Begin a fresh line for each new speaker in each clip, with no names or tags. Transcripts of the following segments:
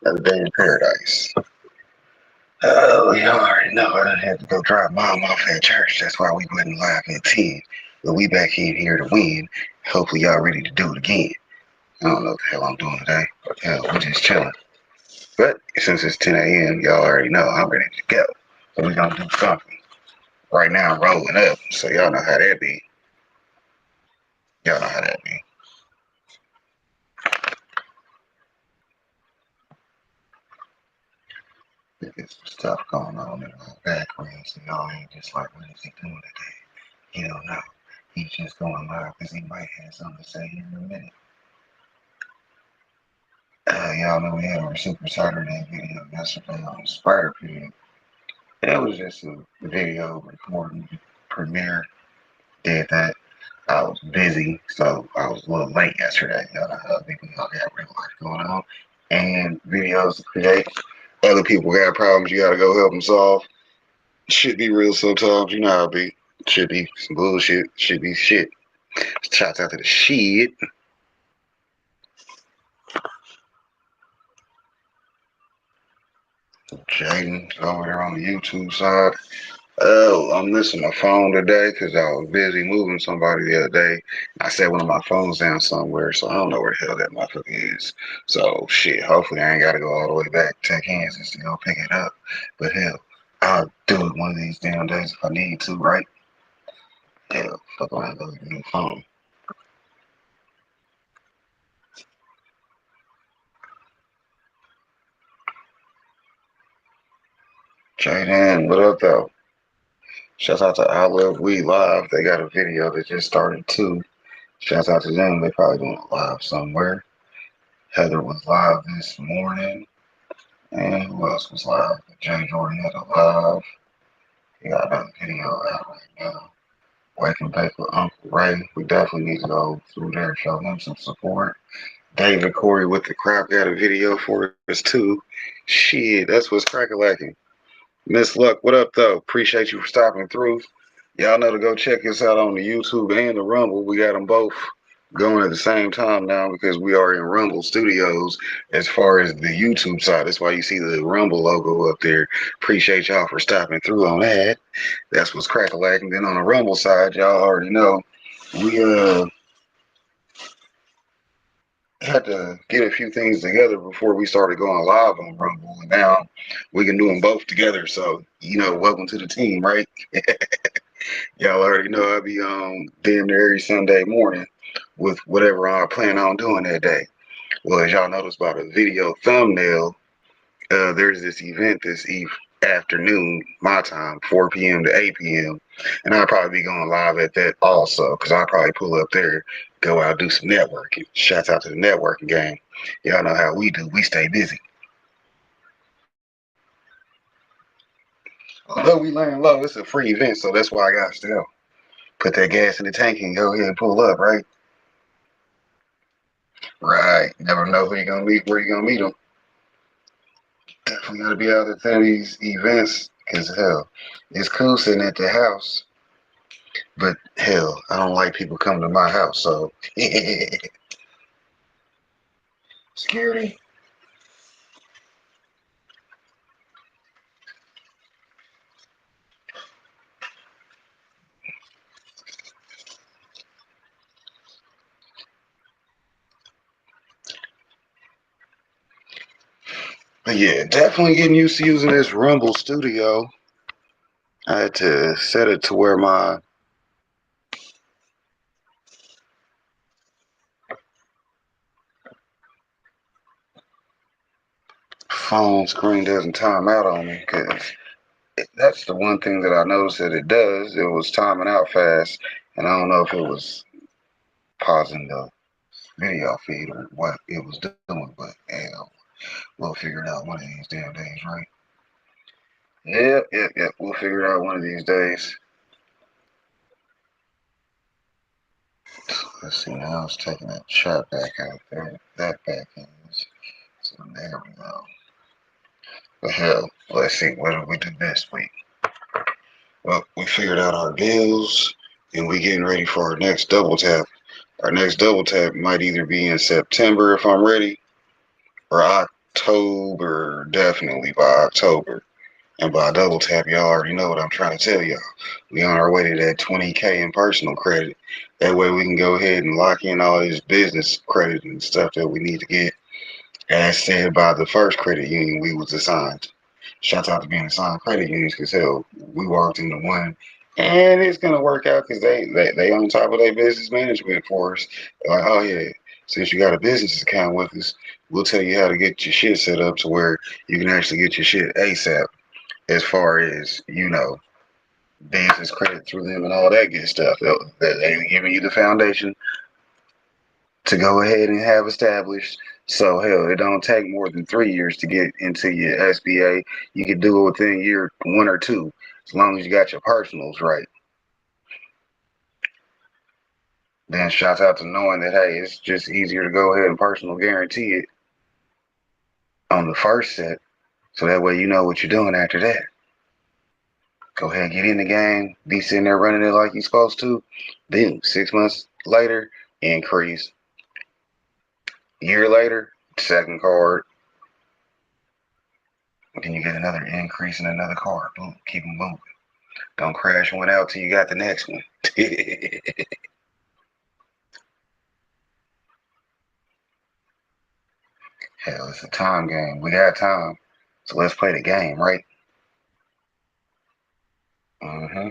Another day in paradise. Oh, y'all already know I done had to go drop mom off at church. That's why we wasn't live at 10. But we back in here to win. Hopefully y'all ready to do it again. I don't know what the hell I'm doing today. But hell, we just chilling. But since it's 10 a.m., y'all already know I'm ready to go. So we gonna do something. Right now I'm rolling up. So y'all know how that be. Y'all know how that be. There's some stuff going on in my background. So y'all ain't just like, what is he doing today? He don't know. He's just going live because he might have something to say here in a minute. Y'all know we had our Super Saturday video yesterday on Spider Pig. It was just a video recording premiere. Did that. I was busy, so I was a little late yesterday. Y'all know how people got real life going on. And videos to create. Other people got problems you gotta go help them solve. Should be real sometimes, you know how it be. Should be some bullshit. Should be shit. Shouts out to the shit. Jaden over there on the YouTube side. Oh, I'm missing my phone today because I was busy moving somebody the other day. I set one of my phones down somewhere, so I don't know where the hell that motherfucker is. So shit, hopefully I ain't gotta go all the way back to Kansas to go pick it up. But hell, I'll do it one of these damn days if I need to, right? Hell, fuck around, go get a new phone. Jaden, what up though? Shouts out to I Love We Live. They got a video that just started too. Shouts out to them. They probably doing a live somewhere. Heather was live this morning. And who else was live? Jay Jordan had a live. He got another video out right now. Waking Back with Uncle Ray. We definitely need to go through there and show him some support. David Corey with the crap got a video for us too. Shit, that's what's crackalacking. Miss Luck, what up though? Appreciate you for stopping through. Y'all know to go check us out on the YouTube and the Rumble. We got them both going at the same time now because we are in Rumble Studios as far as the YouTube side. That's why you see the Rumble logo up there. Appreciate y'all for stopping through on that. That's what's crack-a-lacking. Then on the Rumble side, y'all already know we had to get a few things together before we started going live on Rumble, and now we can do them both together. So, welcome to the team, right? Y'all already know I'll be on damn near every Sunday morning with whatever I plan on doing that day. Well, as y'all noticed by the video thumbnail, there's this event this afternoon, my time, 4 p.m. to 8 p.m. And I'll probably be going live at that also, because I'll probably pull up there, go out, do some networking. Shouts out to the networking game. Y'all know how we do. We stay busy. Although we laying low, it's a free event, so that's why I got to go. Put that gas in the tank and go ahead and pull up, right? Right. Never know who you're going to meet, where you're going to meet them. Definitely got to be out at these events, because hell, it's cool sitting at the house. But hell, I don't like people coming to my house, so security. But yeah, definitely getting used to using this Rumble Studio. I had to set it to where my phone screen doesn't time out on me, because that's the one thing that I noticed that it does. It was timing out fast, and I don't know if it was pausing the video feed or what it was doing, but hell, we'll figure it out one of these damn days, right? Yep. We'll figure it out one of these days. Let's see, now it's taking that chart back out there. That back in. So there we go. But hell, let's see, what did we do this week? Well, we figured out our bills, and we getting ready for our next double tap. Our next double tap might either be in September if I'm ready, or October October, definitely by October. And by double tap, y'all already know what I'm trying to tell y'all. We on our way to that 20K in personal credit. That way we can go ahead and lock in all this business credit and stuff that we need to get, as said by the first credit union we was assigned. Shouts out to being assigned credit unions because hell, we walked into one and it's gonna work out because they on top of their business management for us. They're like, oh yeah, since you got a business account with us, we'll tell you how to get your shit set up to where you can actually get your shit ASAP as far as, business credit through them and all that good stuff. They're giving you the foundation to go ahead and have established. So hell, it don't take more than 3 years to get into your SBA. You can do it within year 1 or 2, as long as you got your personals right. Then shouts out to knowing that hey, it's just easier to go ahead and personal guarantee it on the first set, so that way you know what you're doing after that. Go ahead, get in the game, be sitting there running it like you're supposed to. Then 6 months later, increase. Year later, second card. Then you get another increase in another card. Boom, keep them moving. Don't crash one out till you got the next one. Hell, it's a time game. We got time, so let's play the game, right? Mm-hmm.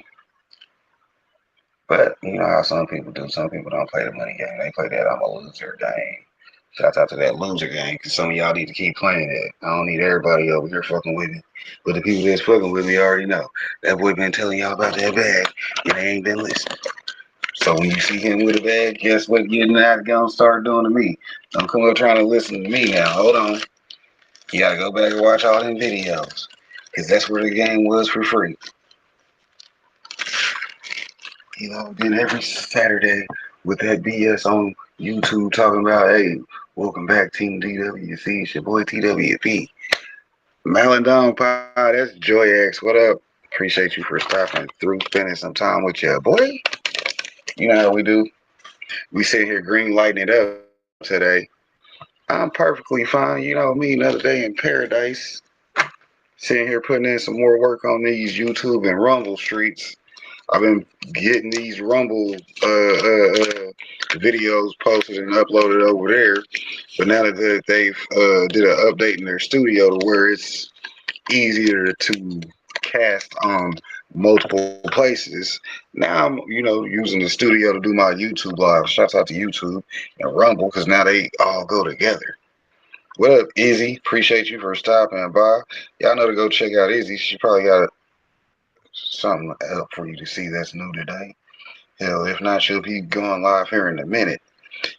But you know how some people do. Some people don't play the money game. They play that I'm a loser game. Shouts out to that loser game, because some of y'all need to keep playing it. I don't need everybody over here fucking with me. But the people that's fucking with me already know. That boy been telling y'all about that bag, and they ain't been listening. So when you see him with a bag, guess what getting out gonna start doing to me? Don't come up trying to listen to me now. Hold on. You gotta go back and watch all them videos. Because that's where the game was for free. Then every Saturday with that BS on YouTube talking about, hey, welcome back, Team DWC. It's your boy TWP. Malandon Pie, that's Joy X. What up? Appreciate you for stopping through, spending some time with your boy. You know how we do. We sit here green lighting it up today. I'm perfectly fine. You know me, another day in paradise. Sitting here putting in some more work on these YouTube and Rumble streets. I've been getting these Rumble videos posted and uploaded over there. But now that they've did an update in their studio to where it's easier to cast on multiple places. Now I'm, using the studio to do my YouTube live. Shouts out to YouTube and Rumble because now they all go together. What up, Izzy? Appreciate you for stopping by. Y'all know to go check out Izzy. She probably got something up for you to see that's new today. Hell, if not, she'll be going live here in a minute.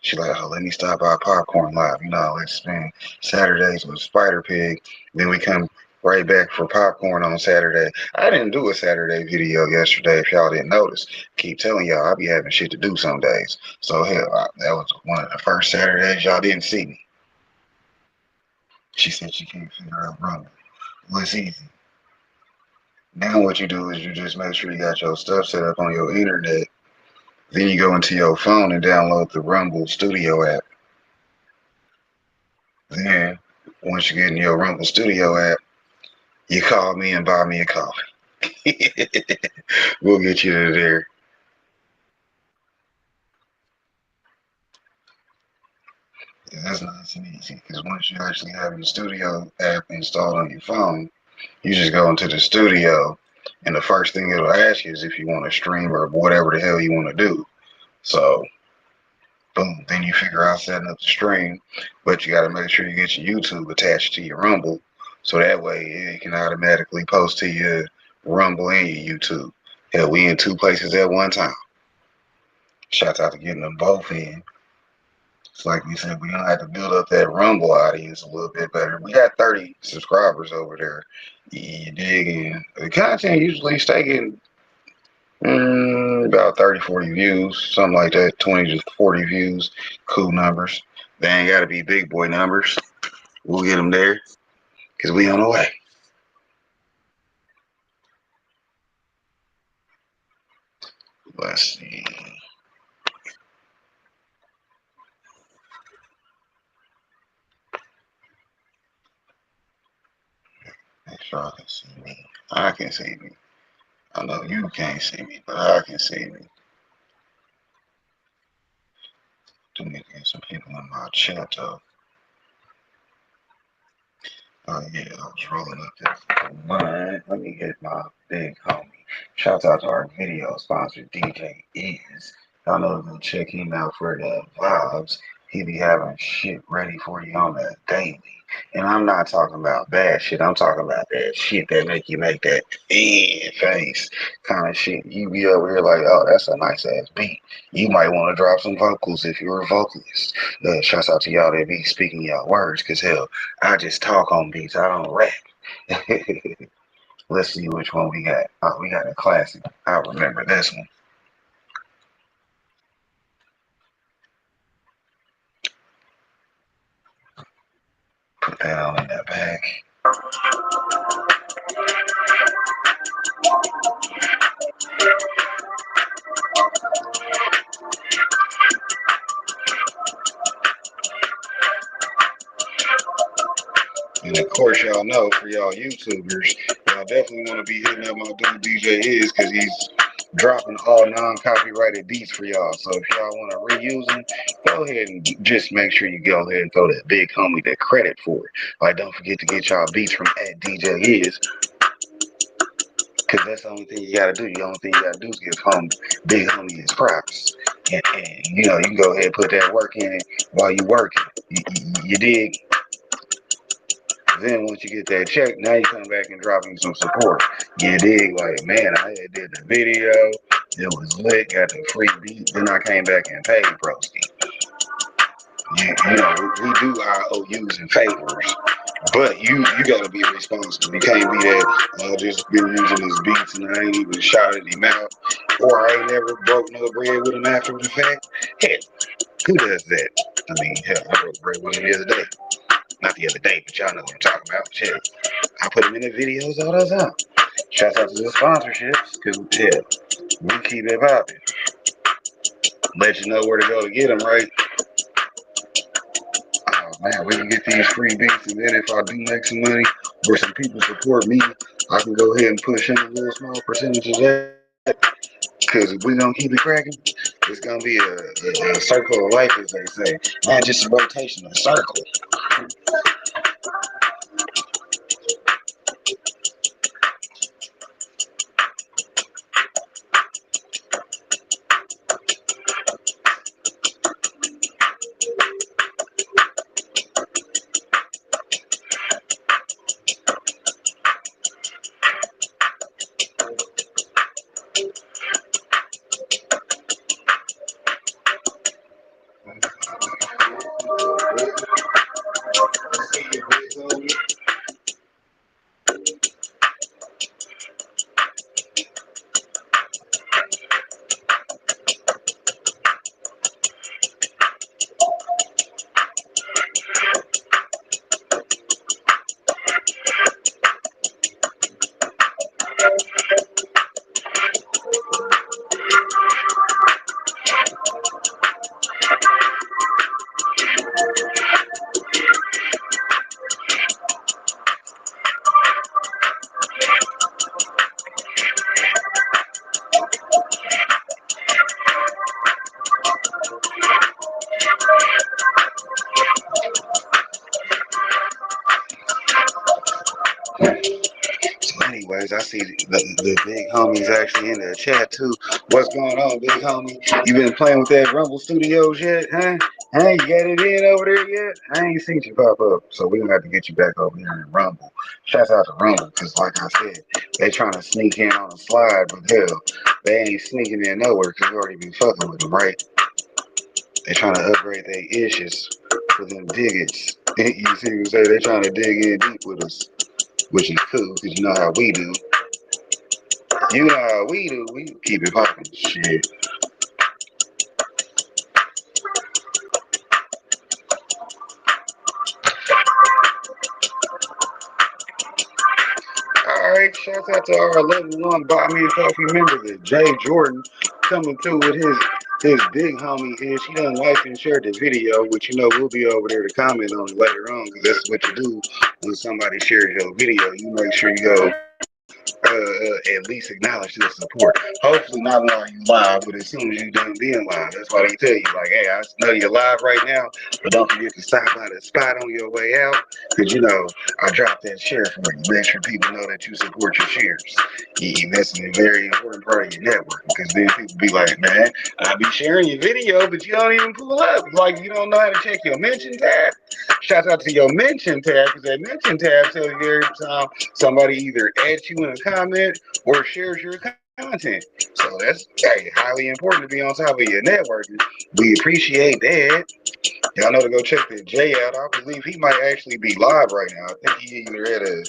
She's like, oh, let me stop by Popcorn Live. It's been Saturdays with Spider Pig. Then we come right back for Popcorn on Saturday. I didn't do a Saturday video yesterday, if y'all didn't notice. Keep telling y'all, I'll be having shit to do some days. So, hell, that was one of the first Saturdays y'all didn't see me. She said she can't figure out Rumble. Well, it's easy. Now what you do is you just make sure you got your stuff set up on your internet. Then you go into your phone and download the Rumble Studio app. Then, once you get in your Rumble Studio app, you call me and buy me a coffee. We'll get you to there. Yeah, that's nice and easy because once you actually have your studio app installed on your phone, you just go into the studio, and the first thing it'll ask you is if you want to stream or whatever the hell you want to do. So, boom, then you figure out setting up the stream, but you got to make sure you get your YouTube attached to your Rumble, so that way it can automatically post to your Rumble and your YouTube. Hell, we in 2 places at one time. Shouts out to getting them both in. It's like we said, we're gonna have to build up that Rumble audience a little bit better. We got 30 subscribers over there. You dig? And the content usually stay getting about 30, 40 views, something like that, 20 to 40 views. Cool numbers. They ain't got to be big boy numbers. We'll get them there because we on the way. Let's see. sure I can see me. I can see me. I know you can't see me, but I can see me. Do need to get some people in my chat though. Oh yeah, I was rolling up this line. Let me get my big homie. Shouts out to our video sponsor, DJ Is. Y'all know to check him out for the vibes. He be having shit ready for you on that daily. And I'm not talking about bad shit. I'm talking about that shit that make you make that face kind of shit. You be over here like, oh, that's a nice ass beat. You might want to drop some vocals if you're a vocalist. Shouts out to y'all that be speaking y'all words, cause hell, I just talk on beats. I don't rap. Let's see which one we got. Oh, we got a classic. I remember this one. Put that on in that bag. And of course, y'all know for y'all YouTubers, y'all definitely want to be hitting up my dude DJ Is, because he's dropping all non-copyrighted beats for y'all. So if y'all want to reuse them, go ahead and just make sure you go ahead and throw that big homie the credit for it. Like, don't forget to get y'all beats from at DJ Is, because that's the only thing you got to do. The only thing you got to do is give big homie his props. And you know, you can go ahead and put that work in it while you working. You dig? Then once you get that check, now you come back and drop him some support. You dig? Like, man, I did the video. It was lit, got the free beat. Then I came back and paid Broski. You know, we do our OUs and favors. But you got to be responsible. You can't be that, I just been using his beats and I ain't even shouted him out. Or I ain't never broke no bread with him after the fact. Hell, who does that? I mean, hell, I broke bread with him the other day. Not the other day, but y'all know what I'm talking about. Shit. I put them in the videos all the time. Shouts out to the sponsorships, because, yeah, we keep it popping. Let you know where to go to get them, right? Oh, man, we can get these free beats, and then if I do make some money, or some people support me, I can go ahead and push in a little small percentage of that. Because if we're going to keep it cracking, it's going to be a circle of life, as they say. Not just a rotation, a circle. So anyways, I see the big homies actually in the chat too. What's going on, big homie? You been playing with that Rumble Studios yet, huh? Hey, you got it in over there yet? I ain't seen you pop up, so we gonna have to get you back over here in Rumble. Shouts out to Rumble, because like I said, they trying to sneak in on the slide, but hell, they ain't sneaking in nowhere because you already been fucking with them, right? They trying to upgrade their issues for them diggers. You see what I'm saying? They trying to dig in deep with us, which is cool, because you know how we do. You know how we do. We keep it popping. Shit. Alright, shouts out to our level one Botman Coffee member, the Jay Jordan, coming through with his big homie is. He done liked and shared the video, which you know we'll be over there to comment on it later on, because that's what you do when somebody shares your video, you make sure you go at least acknowledge the support. Hopefully not while you live, but as soon as you done being live, that's why they tell you like, hey, I know you're live right now, but don't forget to stop by the spot on your way out, because you know I dropped that share for you. Make sure people know that you support your shares. That's a very important part of your network, because then people be like, man, I be sharing your video, but you don't even pull up. Like you don't know how to check your mention tab. Shout out to your mention tab, because that mention tab tells you every time somebody either adds you in a comment or shares your content. So that's highly important to be on top of your networking. We appreciate that. Y'all know to go check the J out. I believe he might actually be live right now. I think he either had a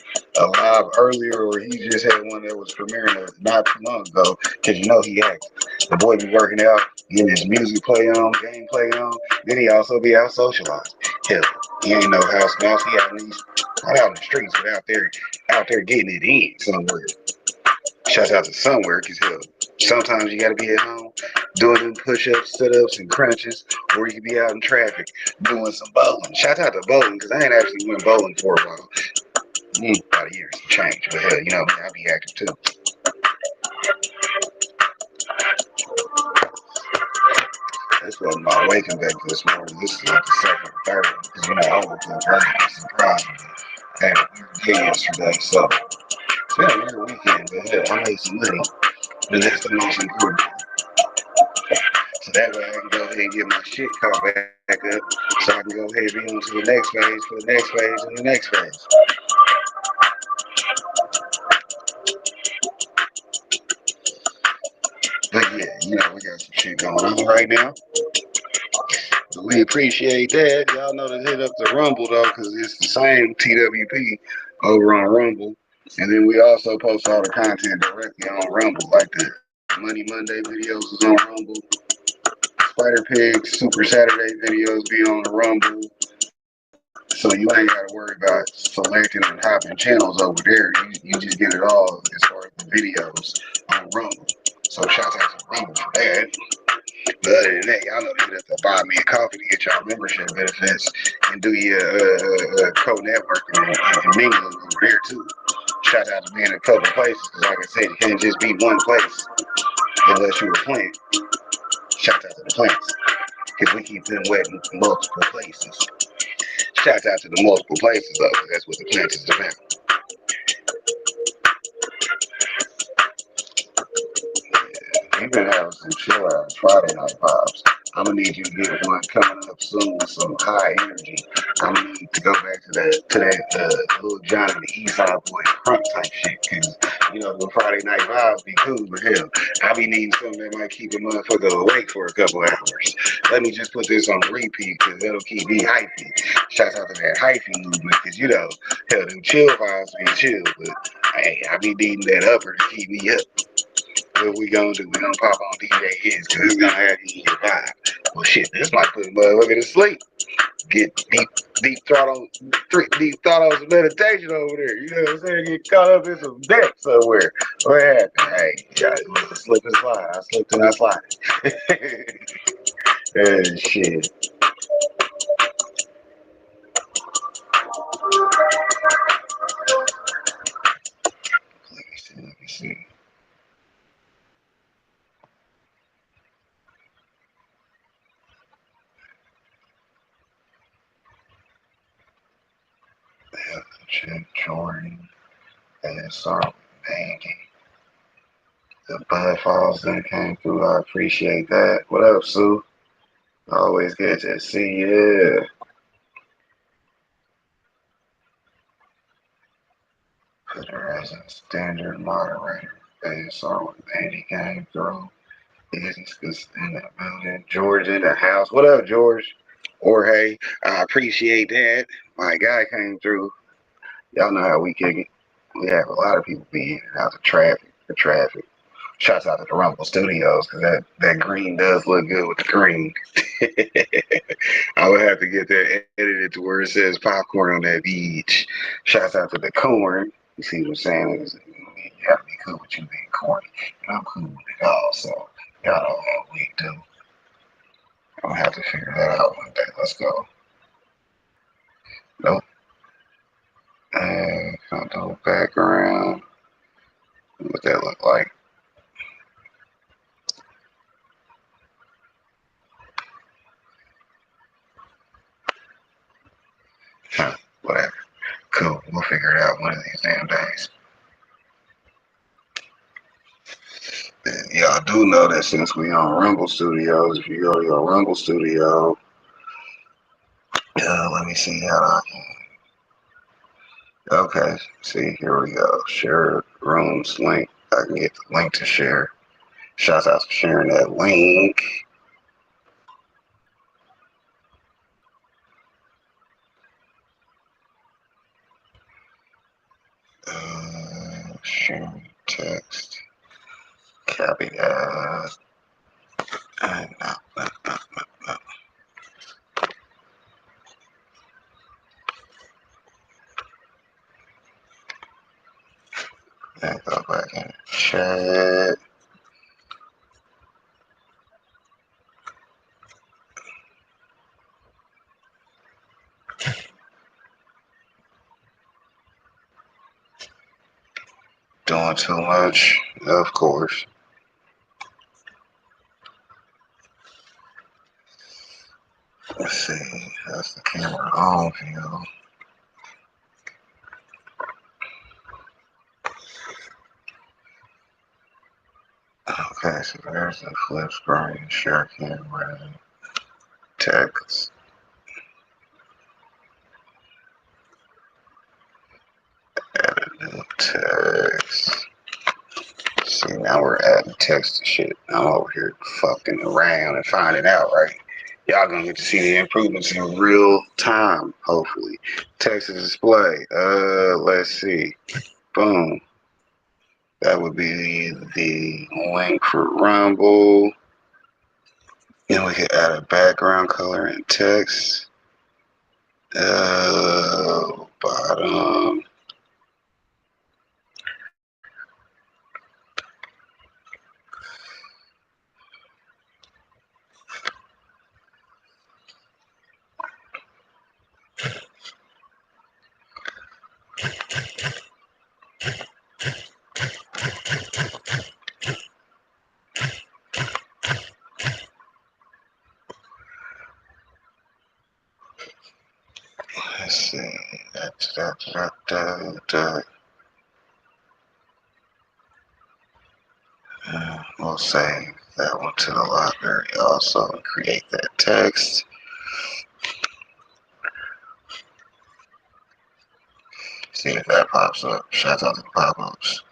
live earlier or he just had one that was premiering not too long ago. Because you know he acts. The boy be working out, getting his music play on, game play on. Then he also be out socializing. Hell, he ain't no house mouse. He out in these, not out in the streets, but out there getting it in somewhere. Shouts out to somewhere, because hell, sometimes you gotta be at home doing them push-ups, sit-ups, and crunches, or you can be out in traffic doing some bowling. Shout out to bowling, because I ain't actually went bowling for a while. About a year some change, but hell, you know me, I be active too. This wasn't my waking back this morning. This is like the second or third one, because you know I woke up early, surprised me. I had a weird day yesterday, so it's been a weird weekend, but hell, I made some money, and that's the most important. So that way I can go ahead and get my shit caught back up, so I can go ahead and be on to the next phase, for the next phase, and the next phase. But yeah, you know, we got some shit going on right now. But we appreciate that. Y'all know to hit up the Rumble though, because it's the same TWP over on Rumble. And then we also post all the content directly on Rumble, like the Money Monday videos is on Rumble. Spider Pig Super Saturday videos be on the Rumble. So you ain't got to worry about selecting and hopping channels over there. You just get it all as far as the videos on Rumble. So shout out to Rumble for that. But other than that, y'all know to hit up the Buy Me a Coffee to get y'all membership benefits and do your co-networking and mingling over there too. Shout out to being in a couple places, because like I said, you can't just be one place unless you're a plant. Shout out to the plants, because we keep them wet in multiple places. Shout out to the multiple places though, because that's what the plant is about. You've been having some chill out Friday night vibes. I'm gonna need you to get one coming up soon with some high energy. I'm gonna need to go back to that little Johnny the Eastside Boy crunk type shit. Cause you know the Friday night vibes be cool, but hell, I be needing something that might keep a motherfucker awake for a couple hours. Let me just put this on repeat, cause that'll keep me hypey. Shouts out to that hyphy movement, cause you know, hell, them chill vibes be chill, but hey, I be needing that upper to keep me up. What we gonna do? We gonna pop on DJ Hits, cause it's gonna have you in your vibe. Well shit, this might put a motherfucker to sleep. Get deep thought on some meditation over there. You know what I'm saying? Get caught up in some deck somewhere. What happened? Hey, yeah, it was a slip and slide. I slipped and I slid. Shit. Let me see. Chip Jordan and Sark Banking. The Bud Falls then came through. I appreciate that. What up, Sue? Always good to see you. Put her as a standard moderator. And so when Andy came through, is in the building. George in the house. What up, George? Or hey, I appreciate that. My guy came through. Y'all know how we kick it. We have a lot of people be in and out of traffic. The traffic. Shouts out to the Rumble Studios, because that green does look good with the green. I would have to get that edited to where it says popcorn on that beach. Shouts out to the corn. You see what I'm saying? You have to be cool with you being corny. And I'm cool with it all, so y'all know how we do. I'm gonna have to figure that out one day. Let's go. Nope. Contour background. What that look like? Huh, whatever. Cool. We'll figure it out one of these damn days. Y'all do know that since we on Rumble Studios, if you go to your Rumble Studio, let me see how I can. Okay, see, here we go. Share rooms link. I can get the link to share. Shouts out to sharing that link. Sharing text. Copy that. No. Then go back in chat. Doing too much, of course. Let's see. That's the camera on view. Okay, so there's the flip screen, share camera, text. Add a new text. See, now we're adding text to shit. I'm over here fucking around and finding out, right? Y'all gonna get to see the improvements in real time, hopefully. Text to display. Let's see. Boom. That would be the link for Rumble. Then we could add a background color and text. Bottom. Let's see. We'll save that one to the library also and create that text. See if that pops up. Shout out to the pop-ups.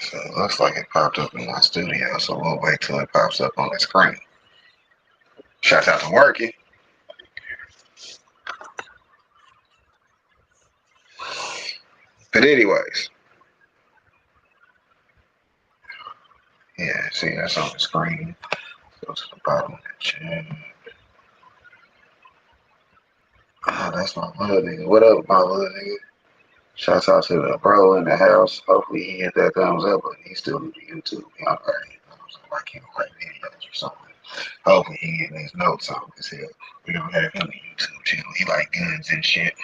So it looks like it popped up in my studio, so we'll wait till it pops up on the screen. Shout out to working. But anyways, yeah, see that's on the screen. Go to the bottom of the chat. Oh, that's my little nigga. What up, my little nigga? Shouts out to the bro in the house. Hopefully he hit that thumbs up button. He's still new to YouTube. He don't already hit thumbs up. I can't play videos or something. Hopefully he getting his notes on because we don't have him on YouTube channel. He like guns and shit.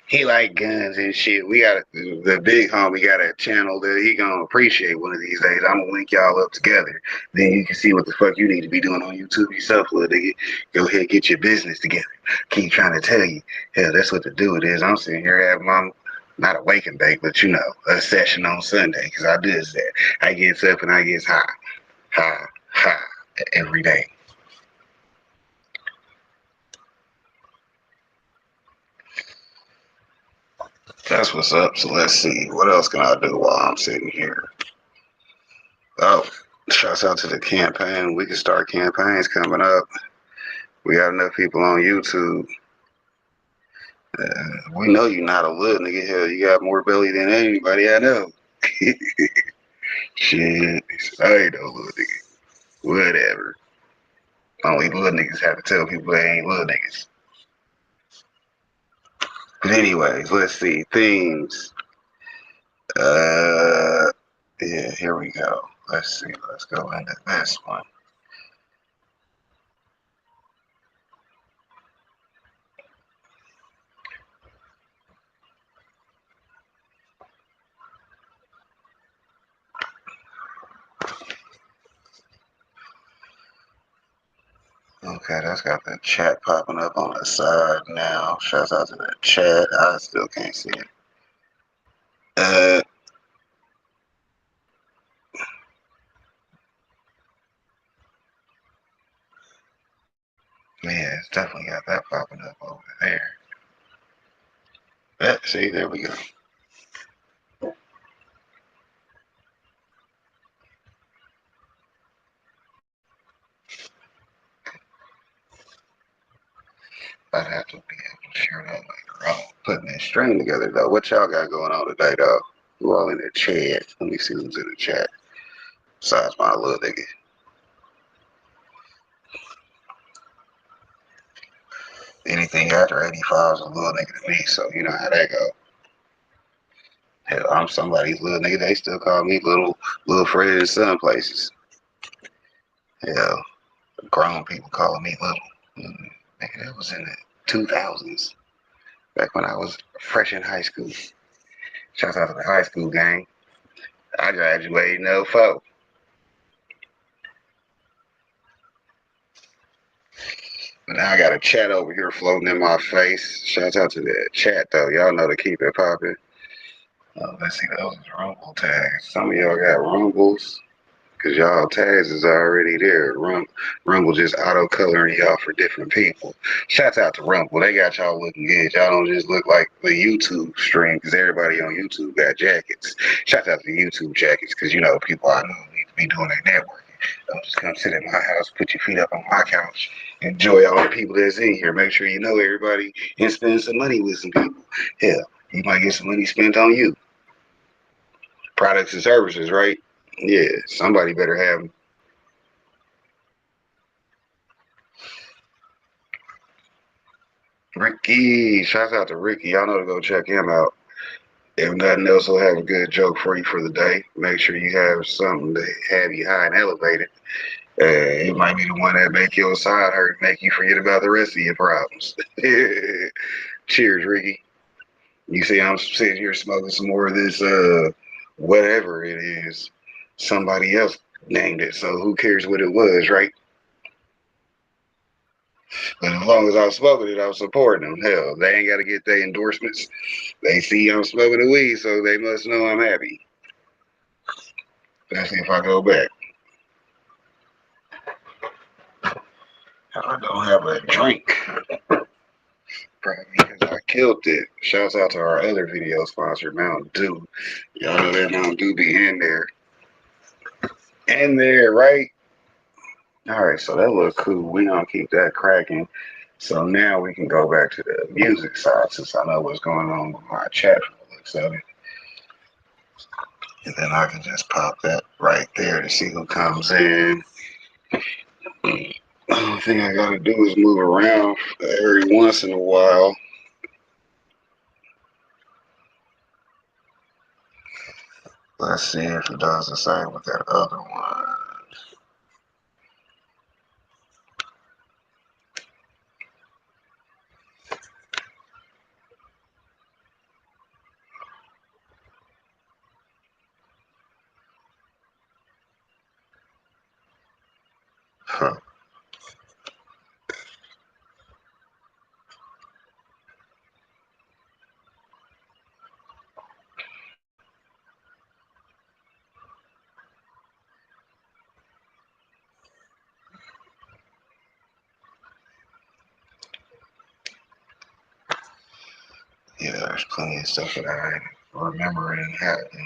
He like guns and shit. We got the big homie got a channel that he gonna appreciate one of these days. I'm gonna link y'all up together. Then you can see what the fuck you need to be doing on YouTube yourself, little nigga. Go ahead, get your business together. Keep trying to tell you. Hell, that's what the do it is. I'm sitting here having my not a wake and bake, but you know, a session on Sunday because I does that. I gets up and I gets high every day. That's what's up. So let's see. What else can I do while I'm sitting here? Oh, shouts out to the campaign. We can start campaigns coming up. We got enough people on YouTube. We know you're not a little nigga. Hell, you got more belly than anybody I know. Shit. I ain't no little nigga. Whatever. Only little niggas have to tell people they ain't little niggas. But anyways, let's see. Themes. Yeah, here we go. Let's see. Let's go into this one. Okay, that's got the chat popping up on the side now. Shouts out to the chat. I still can't see it. Uh, yeah, it's definitely got that popping up over there. See, there we go. I'd have to be able to share that later on. Putting that string together, though. What y'all got going on today, though? Who all in the chat? Let me see who's in the chat. Besides my little nigga. Anything after 85 is a little nigga to me, so you know how that go. Hell, I'm somebody's little nigga. They still call me little Fred in some places. Hell, grown people calling me little. Nigga, that was in the 2000s. Back when I was fresh in high school. Shouts out to the high school gang. I graduated in '04. But now I got a chat over here floating in my face. Shouts out to that chat though. Y'all know to keep it popping. Let's see, those is Rumble tags. Some of y'all got Rumbles. Cause y'all tags is already there. Rumble just auto coloring y'all for different people. Shouts out to Rumble. They got y'all looking good. Y'all don't just look like the YouTube stream because everybody on YouTube got jackets. Shouts out to the YouTube jackets because you know people I know need to be doing their networking. Don't just come sit at my house, put your feet up on my couch, enjoy all the people that's in here. Make sure you know everybody and spend some money with some people. Hell, you might get some money spent on you. Products and services, right? Yeah, somebody better have them. Ricky, shouts out to Ricky. Y'all know to go check him out. If nothing else, he'll have a good joke for you for the day. Make sure you have something to have you high and elevated. It might be the one that make your side hurt, make you forget about the rest of your problems. Cheers, Ricky. You see, I'm sitting here smoking some more of this, whatever it is. Somebody else named it, so who cares what it was, right? But as long as I'm smoking it, I'm supporting them. Hell, they ain't got to get their endorsements. They see I'm smoking the weed, so they must know I'm happy. Let's see if I go back. I don't have a drink. Probably because I killed it. Shouts out to our other video sponsor, Mountain Dew. Y'all know that Mountain Dew be in there. In there, right? Alright, so that look cool. We gonna keep that cracking. So now we can go back to the music side since I know what's going on with my chat from the looks of it. And then I can just pop that right there to see who comes in. The only thing I gotta do is move around every once in a while. Let's see if it does the same with that other one. Huh. Yeah, there's plenty of stuff that I remember and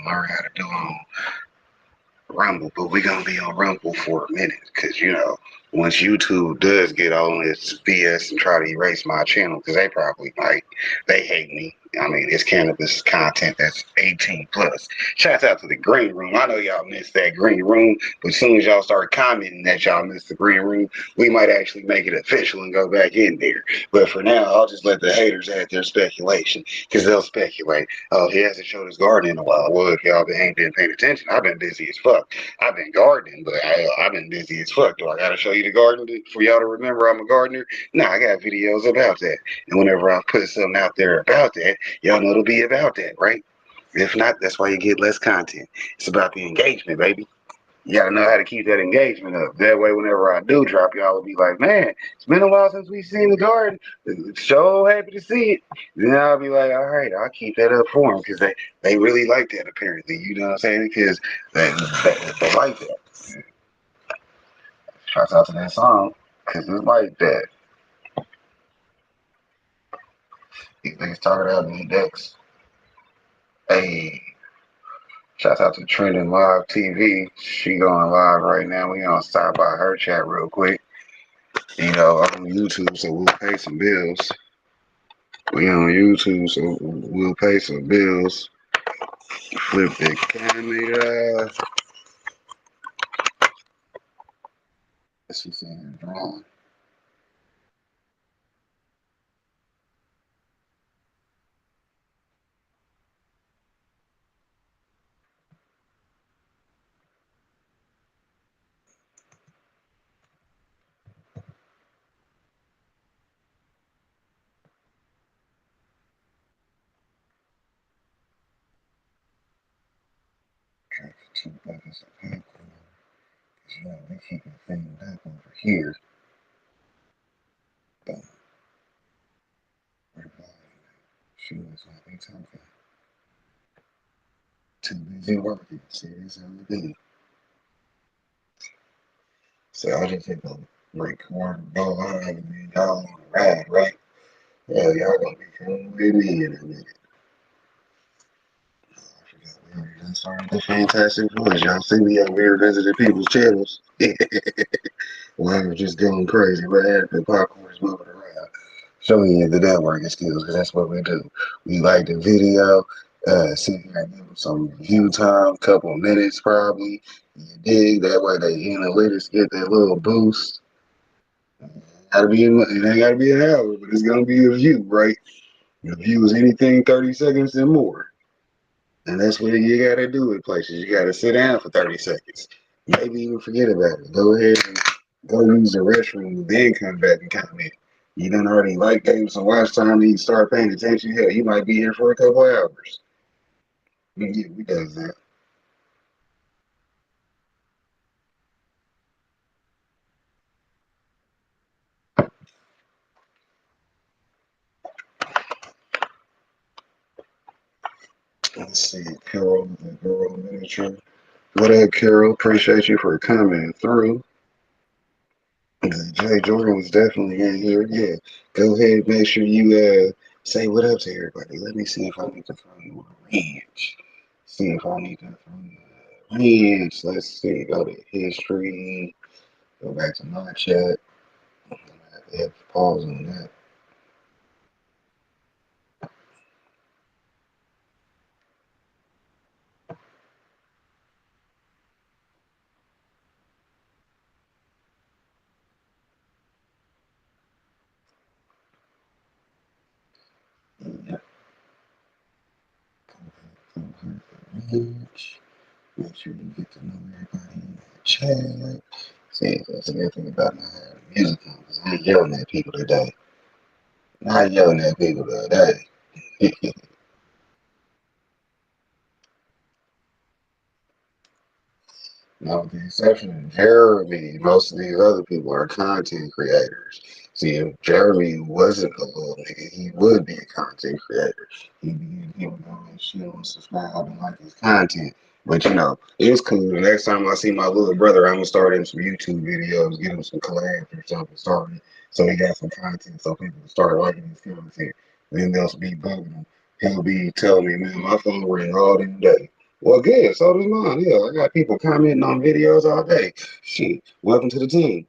learn how to do on Rumble, but we're gonna be on Rumble for a minute, cause you know once YouTube does get on its BS and try to erase my channel, because they probably might, they hate me. I mean, it's cannabis content that's 18 plus. Shouts out to the green room. I know y'all missed that green room, but as soon as y'all start commenting that y'all missed the green room, we might actually make it official and go back in there. But for now, I'll just let the haters add their speculation, because they'll speculate. Oh, he hasn't showed his garden in a while. Well, if y'all ain't been paying attention, I've been busy as fuck. I've been gardening, but I've been busy as fuck. Do I gotta show you the garden for y'all to remember I'm a gardener? No, I got videos about that. And whenever I put something out there about that, y'all know it'll be about that, right? If not, that's why you get less content. It's about the engagement, baby. You gotta know how to keep that engagement up. That way, whenever I do drop, y'all will be like, man, it's been a while since we've seen the garden. So happy to see it. Then I'll be like, all right, I'll keep that up for them because they really like that, apparently. You know what I'm saying? Because they like that. Shouts out to that song because it's like that. These niggas talking about me decks. Hey, shouts out to Trending Live TV. She going live right now. We gonna stop by her chat real quick. You know, I'm on YouTube, so we'll pay some bills. We on YouTube, so we'll pay some bills. Flip the camera. She saying wrong. Try for 2 buckets of popcorn. Cause you know they keep the thing back over here. Boom. Reply. She was like, they talking. Too busy working. See, this how it be. So I just hit the record, go live, and then y'all on the ride, right? Yeah, y'all gonna be coming with me in a minute. I forgot we already done started the Fantastic Voice. Y'all see me out here visiting people's channels. Well, I'm just going crazy, but the popcorn's moving around. Showing you the networking skills, because that's what we do. We like the video, sit here and give them some view time, couple minutes probably. You dig? That way they analytics get that little boost. It ain't gotta be an hour, but it's gonna be a view, right? The view is anything 30 seconds and more. And that's what you gotta do in places. You gotta sit down for 30 seconds. Maybe even forget about it. Go ahead and go use the restroom, then come back and comment. You done already like gave some watch time, and you start paying attention. Hell, you might be here for a couple hours. Yeah, we does that. Let's see, Carol, the girl miniature. What up, Carol? Appreciate you for coming through. Jay Jordan was definitely in here. Yeah, go ahead, make sure you say what up to everybody. Let me see if I need to throw you a wrench. See if I need to throw you a wrench. Let's see. Go to history. Go back to my chat. I'm gonna have to hit pause on that. Yeah, go ahead, wrench. Make sure you get to know everybody in the chat. See, that's a good thing about not having music on, because I ain't yelling at people today. Not yelling at people today. Now, with the exception of Jeremy, most of these other people are content creators. See, if Jeremy wasn't a little nigga, he would be a content creator. He'd be getting people go and shit and subscribe and like his content. But you know, it's cool. The next time I see my little brother, I'm gonna start him some YouTube videos, get him some collabs or something, starting so he got some content so people can start liking his content. Then they'll be bugging him. He'll be telling me, man, my phone ring all day. Well, good. So does mine. Yeah, I got people commenting on videos all day. Shit, welcome to the team.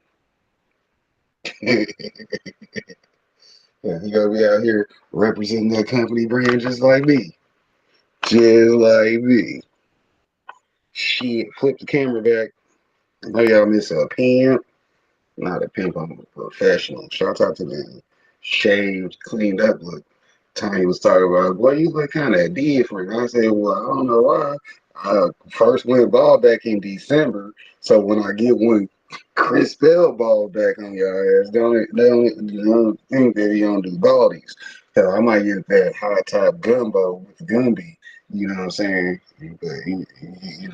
Yeah, he gotta be out here representing that company brand just like me. Just like me. Shit, flip the camera back. I know y'all miss a pimp. Not a pimp, I'm a professional. Shout out to the shaved, cleaned up look. Tony was talking about, boy, you look kind of different. I said, well, I don't know why. I first went bald back in December, so when I get one Chris Bell ball back on your ass, don't think that he don't do baldies. Hell, I might get that high top gumbo with Gumby. You know what I'm saying? But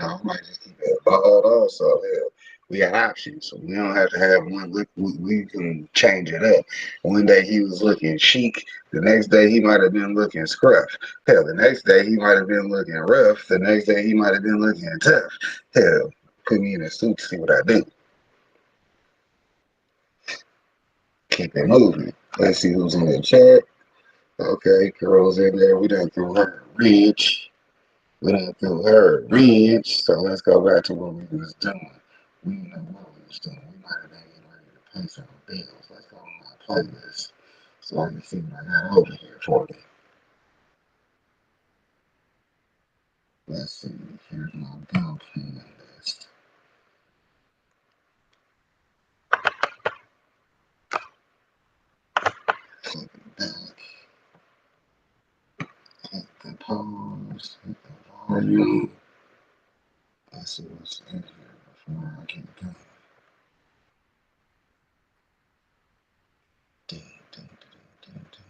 I might just keep that bald also. Hell, we got options, so we don't have to have one look. We can change it up. One day he was looking chic. The next day he might have been looking scruff. Hell, the next day he might have been looking rough. The next day he might have been looking tough. Hell, put me in a suit to see what I do. Keep it moving. Let's see who's in the chat. Okay, Carol's in there. We done threw her rich. We done threw her rich. So let's go back to what we was doing. We didn't know what we was doing. We might have been getting ready to pay some bills. Let's go on my playlist so I can see what I got over here for you. Let's see. Here's my bill payment list. Flip it back. Hit the pause. Hit the volume. Let's see what's in here before I get going. Ding, ding, ding, ding, ding.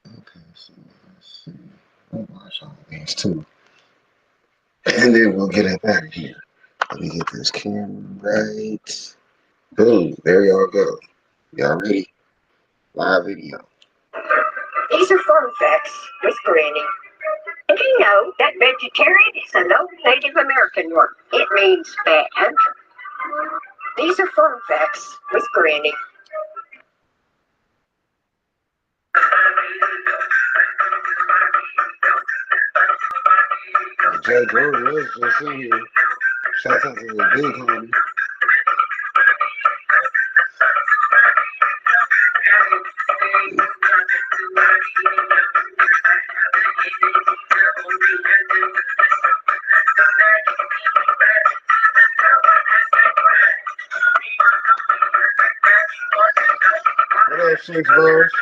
Okay, so let's see. We'll watch all of these too. And then we'll get up out of here. Let me get this camera right. Boom. There y'all go. Y'all ready? Live video. These are fun facts with Granny. Did you know that vegetarian is an old Native American word? It means bad. These are fun facts with Granny. Jay Jordan was just in here. Shout out to the big homie. What up, Six Balls?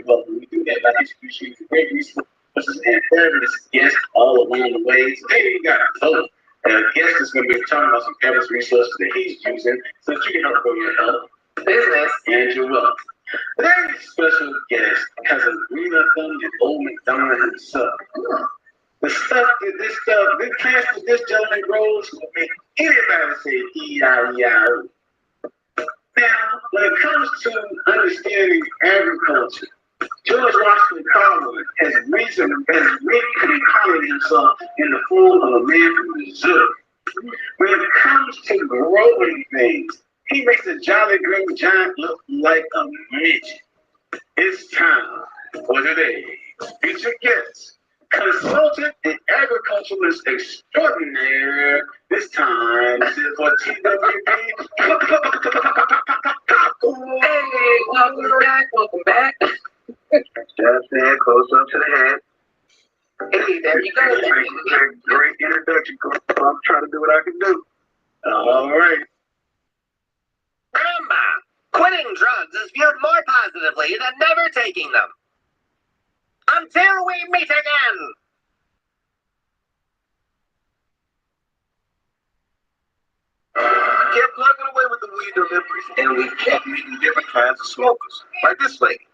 But we do that by introducing great resources and fabulous guests all along the way. Today we got a host. And a guest is going to be talking about some fabulous resources that he's using so that you can help grow your health, business, and your wealth. Today's special guest has a greener thumb than old McDonald himself. The stuff this plants that this gentleman grows will make anybody say E-I-E-I-O. Now, when it comes to understanding agriculture, George Washington Carver has recently calling himself in the form of a man from Missouri. When it comes to growing things, he makes a jolly green giant look like a midget. It's time for today's featured guest, consultant and agriculturalist extraordinaire. This time, this is for TWP. Hey, welcome back. Just there, close up to the head. Hey, there you go. Great introduction. I'm trying to do what I can do. All right.
Remember, quitting drugs is viewed more positively than never taking them. Until we meet again. deliveries, and we kept meeting different kinds of smokers, like this lady.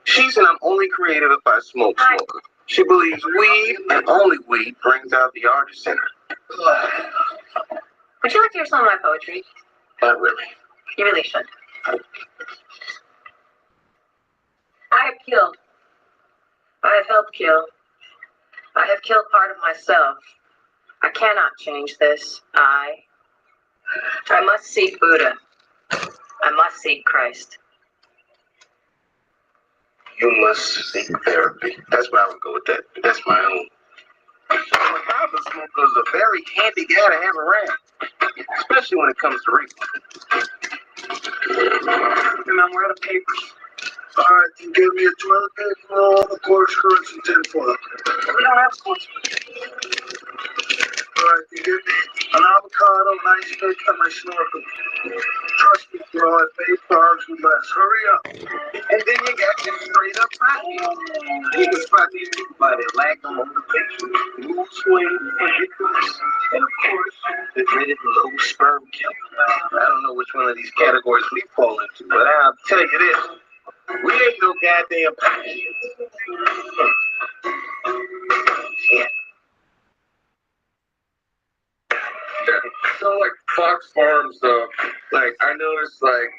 She said I'm only creative if I smoke smoker. She believes weed and only weed brings out the artist in her.
Would you like to hear some of my poetry?
Not really.
You really should. I have killed. I have helped kill. I have killed part of myself. I cannot change this. I must seek Buddha. I must seek Christ.
You must seek therapy. That's where I would go with that. That's my own. A Poppin smoker is a very handy guy to have around, especially when it comes to reading. And I'm out of papers. All right, you give me a toilet paper roll, a corkscrews, and tinfoil. We don't have corkscrews. All right, you give me an avocado, an ice pick, and my snorkel. Trust me, bro, I pay carbs with less. Hurry up. And then you got them straight up practice. You can spot these people by their lack of motivation, mood swings, and of course, admitted low sperm count. I don't know which one of these categories we fall into, but I'll tell you this. We ain't no goddamn patients. Yeah. Yeah. So like Fox Farms though, like I noticed like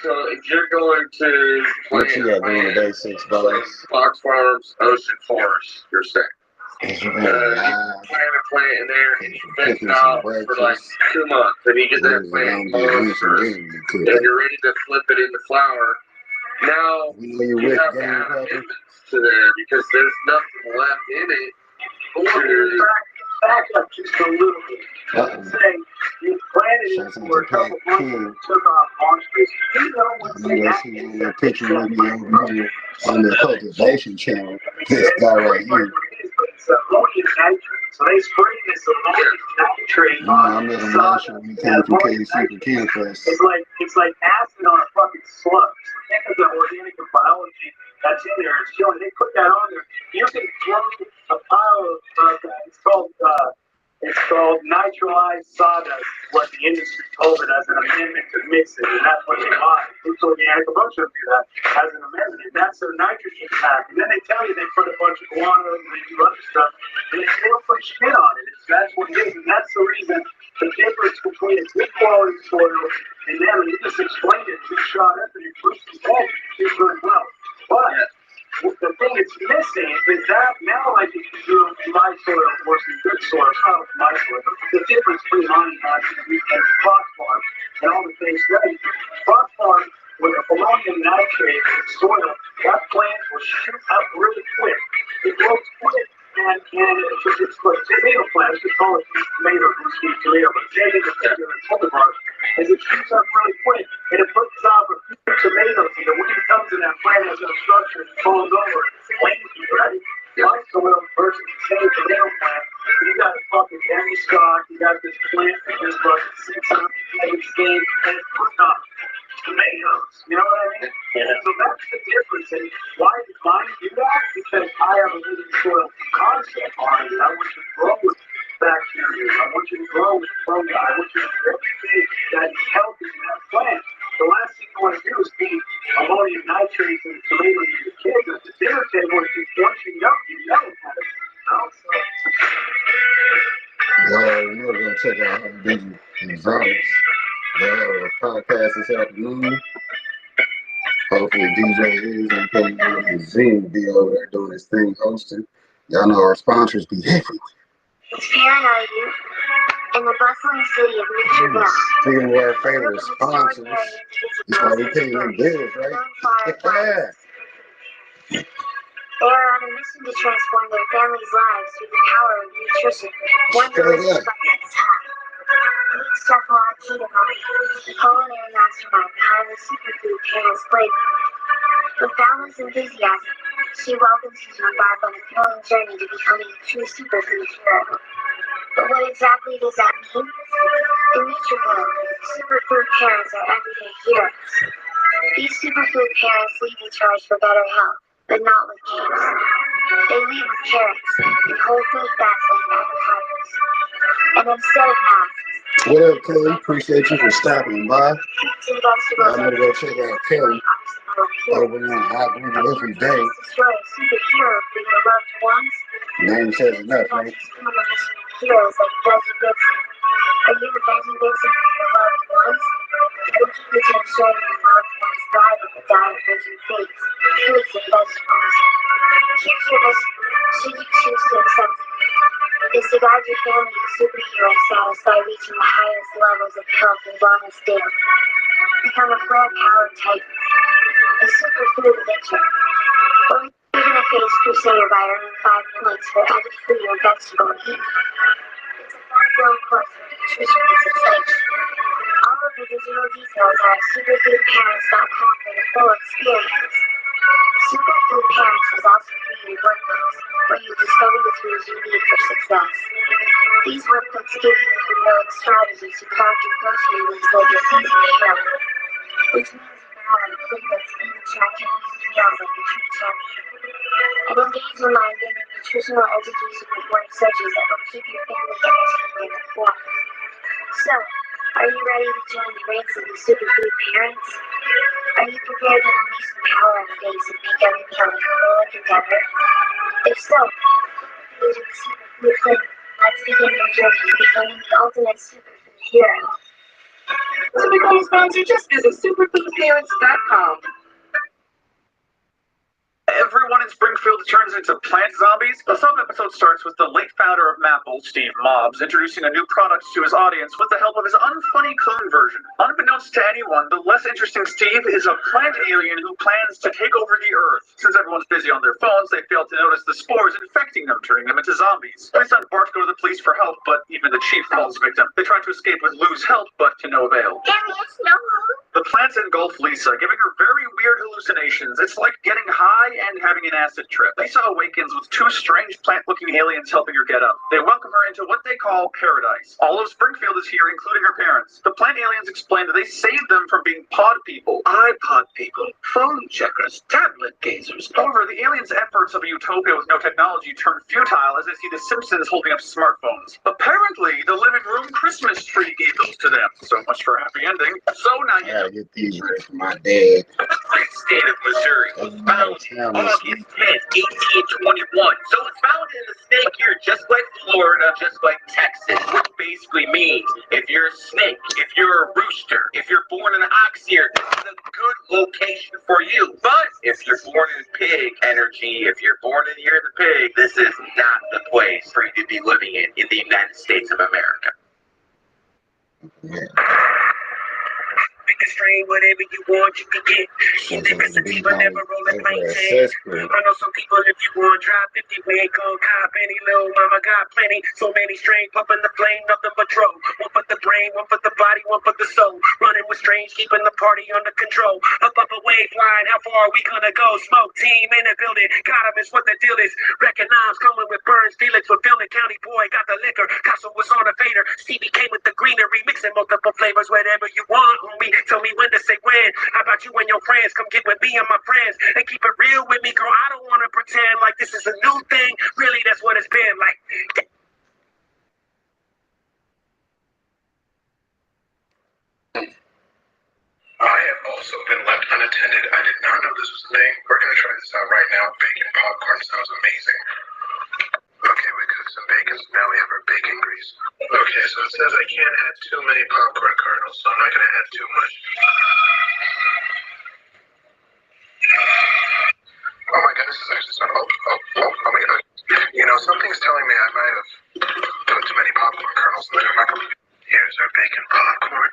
so if you're going to
What you got doing today, $6?
like Fox Farms, Ocean Forest, you're saying.
You
You plant a plant in there and you vent it out for like 2 months. And you get that plant moisturized and you're ready to flip it into flower. Now you have to add amendments to there because there's nothing left in it. Back up just a little bit. Say you planted it for a couple months, took off monsters. You know what's in that
picture of me over here on the cultivation channel. This guy right here.
It's ammonium nitrate. So they spray this ammonium nitrate on the sod. It's like acid on a fucking slug. Think of the organic biology that's in there. It's showing. They put that on there. You can throw a pile of it's called nitralized sawdust. What the industry told it as an amendment to mix it, and that's what they buy. It's organic emulsion do that as an amendment, and that's their nitrogen pack. And then they tell you they put a bunch of guano and they do other stuff, and they don't put shit on it. That's what it is, and that's the reason the difference between a good quality soil and them. And you just explained it, just shot up and you pushed it back, did really well. But the thing it's missing is that now like if you do my soil versus good soil, it's not my soil. The difference between mine and Fox Farm and all the things that Fox Farm with a ammonium nitrate soil, that plant will shoot up really quick. It grows quick and it's like tomato plants, we call it tomato, tomato, but taking the cultivar as it shoots up really quick and it puts out a few tomatoes and the wind comes in that plant has no structure and falls over and it's flaky, right? My soil versus the same tomato plant, you got a fucking empty stock, you got this plant that just fucking sits up and it's game and it's putting up tomatoes, you know what I mean? Yeah. So that's the difference. And why did mine do that? Because I have a living soil concept on it. I want you to grow with bacteria. I want you to grow with fungi. I want you to do everything that is healthy in that plant. The last thing you want to do is feed ammonium nitrate and tomatoes to your kids at the dinner table. Once you know it.
We're going to check out how to do results. They have a podcast this afternoon. Hopefully DJ is and Peggy Z will be over there doing his thing hosting. Y'all know our sponsors be everywhere.
It's Paranoid Youth in the bustling city of Mitchellville.
Speaking of our favorite sponsors, that's why we pay them bills, right?
They are on a mission to transform their families' lives through the power of nutrition. One delicious breakfast hot. Meet Chef Latina, the culinary mastermind behind the superfood Parents flavor. With boundless enthusiasm, she welcomes you to embark on a thrilling journey to becoming a true superfood hero. But what exactly does that mean? In Mitchellville, superfood parents are everyday heroes. These superfood parents lead the charge for better health, but not with games. They lead with carrots and whole food fats like avocados. And instead of masks,
What up, Kelly? Appreciate you for stopping by. Y'all know to go check out Kelly over there on I Agree Every Day. Name says enough, right?
Heroes like Desert Dixon. Are you revenging Dixon for your loved ones? Or keep the demonstrating your loved ones died in the diet raging fates, fruits and vegetables? Here's your risk should you choose to accept it. Is to guide your family to superhero status by reaching the highest levels of health and wellness daily. Become a plant-powered titan, a superfood adventure, or even a face crusader by earning 5 points for every fruit or vegetable eaten. It's a fun-filled course where nutrition is a place. All of the digital details are at superfoodparents.com for the full experience. Superfood Parents has also created workbooks where you discover the tools you need for success. These workbooks give you the heroic strategies to craft your grocery list like a seasoned hero, which means you know how to cook those even track your meals like a true champion. And engage your mind in the nutritional education with word searches that will keep your family entertained and informed. So, are you ready to join the ranks of the Superfood Parents? Are you prepared to unleash the power of face and make every meal a heroic endeavor? If so, engage in the Superfood Clinic. Let's begin your journey to becoming the ultimate superfood hero.
To become a sponsor, just visit superfoodparents.com.
Everyone in Springfield turns into plant zombies. The sub-episode starts with the late founder of Maple, Steve Mobs, introducing a new product to his audience with the help of his unfunny clone version. Unbeknownst to anyone, the less interesting Steve is a plant alien who plans to take over the Earth. Since everyone's busy on their phones, they fail to notice the spores infecting them, turning them into zombies. They send Bart to go to the police for help, but even the chief falls victim. They try to escape with Lou's help, but to no avail. The plants engulf Lisa, giving her very weird hallucinations. It's like getting high and having an acid trip. Lisa awakens with two strange plant-looking aliens helping her get up. They welcome her into what they call paradise. All of Springfield is here, including her parents. The plant aliens explain that they saved them from being pod people, iPod people, phone checkers, tablet gazers. However, the aliens' efforts of a utopia with no technology turn futile as they see the Simpsons holding up smartphones. Apparently, the living room Christmas tree gave those to them. So much for a happy ending. So now you
Gotta get these right for my dad.
The great state of Missouri was founded August 10th, 1821. So it's founded in the snake year, just like Florida, just like Texas, which basically means if you're a snake, if you're a rooster, if you're born in an ox year, this is a good location for you. But if you're born in pig energy, if you're born in the year of the pig, this is not the place for you to be living in the United States of America.
Yeah.
Pick a strain, whatever you want, you can get. You live as a diva, never roll a maintain. I know some people, if you want, drive 50, we ain't gon' cop any. Little mama got plenty, so many strains, pumping the flame, nothing but trouble. One for the brain, one for the body, one for the soul. Running with strange, keeping the party under control. Up away, flying, how far are we gonna go? Smoke team in the building, got him, it's what the deal is. Recognize, coming with Burns, Felix, fulfilling County boy, got the liquor. Castle was on a fader, Stevie came with the greenery, mixing multiple flavors, whatever you want, homie. Tell me when to say when. How about you and your friends? Come get with me and my friends and keep it real with me, girl. I don't want to pretend like this is a new thing. Really, that's what it's been like.
I have also been left unattended. I did not know this was a thing. We're going to try this out right now. Bacon popcorn sounds amazing. Okay, we cooked some bacon, so now we have our bacon grease. Okay, so it says I can't add too many popcorn kernels, so I'm not going to add too much. Oh my goodness, this is actually so... Oh my god. You know, something's telling me I might have put too many popcorn kernels in there. Here's our bacon popcorn.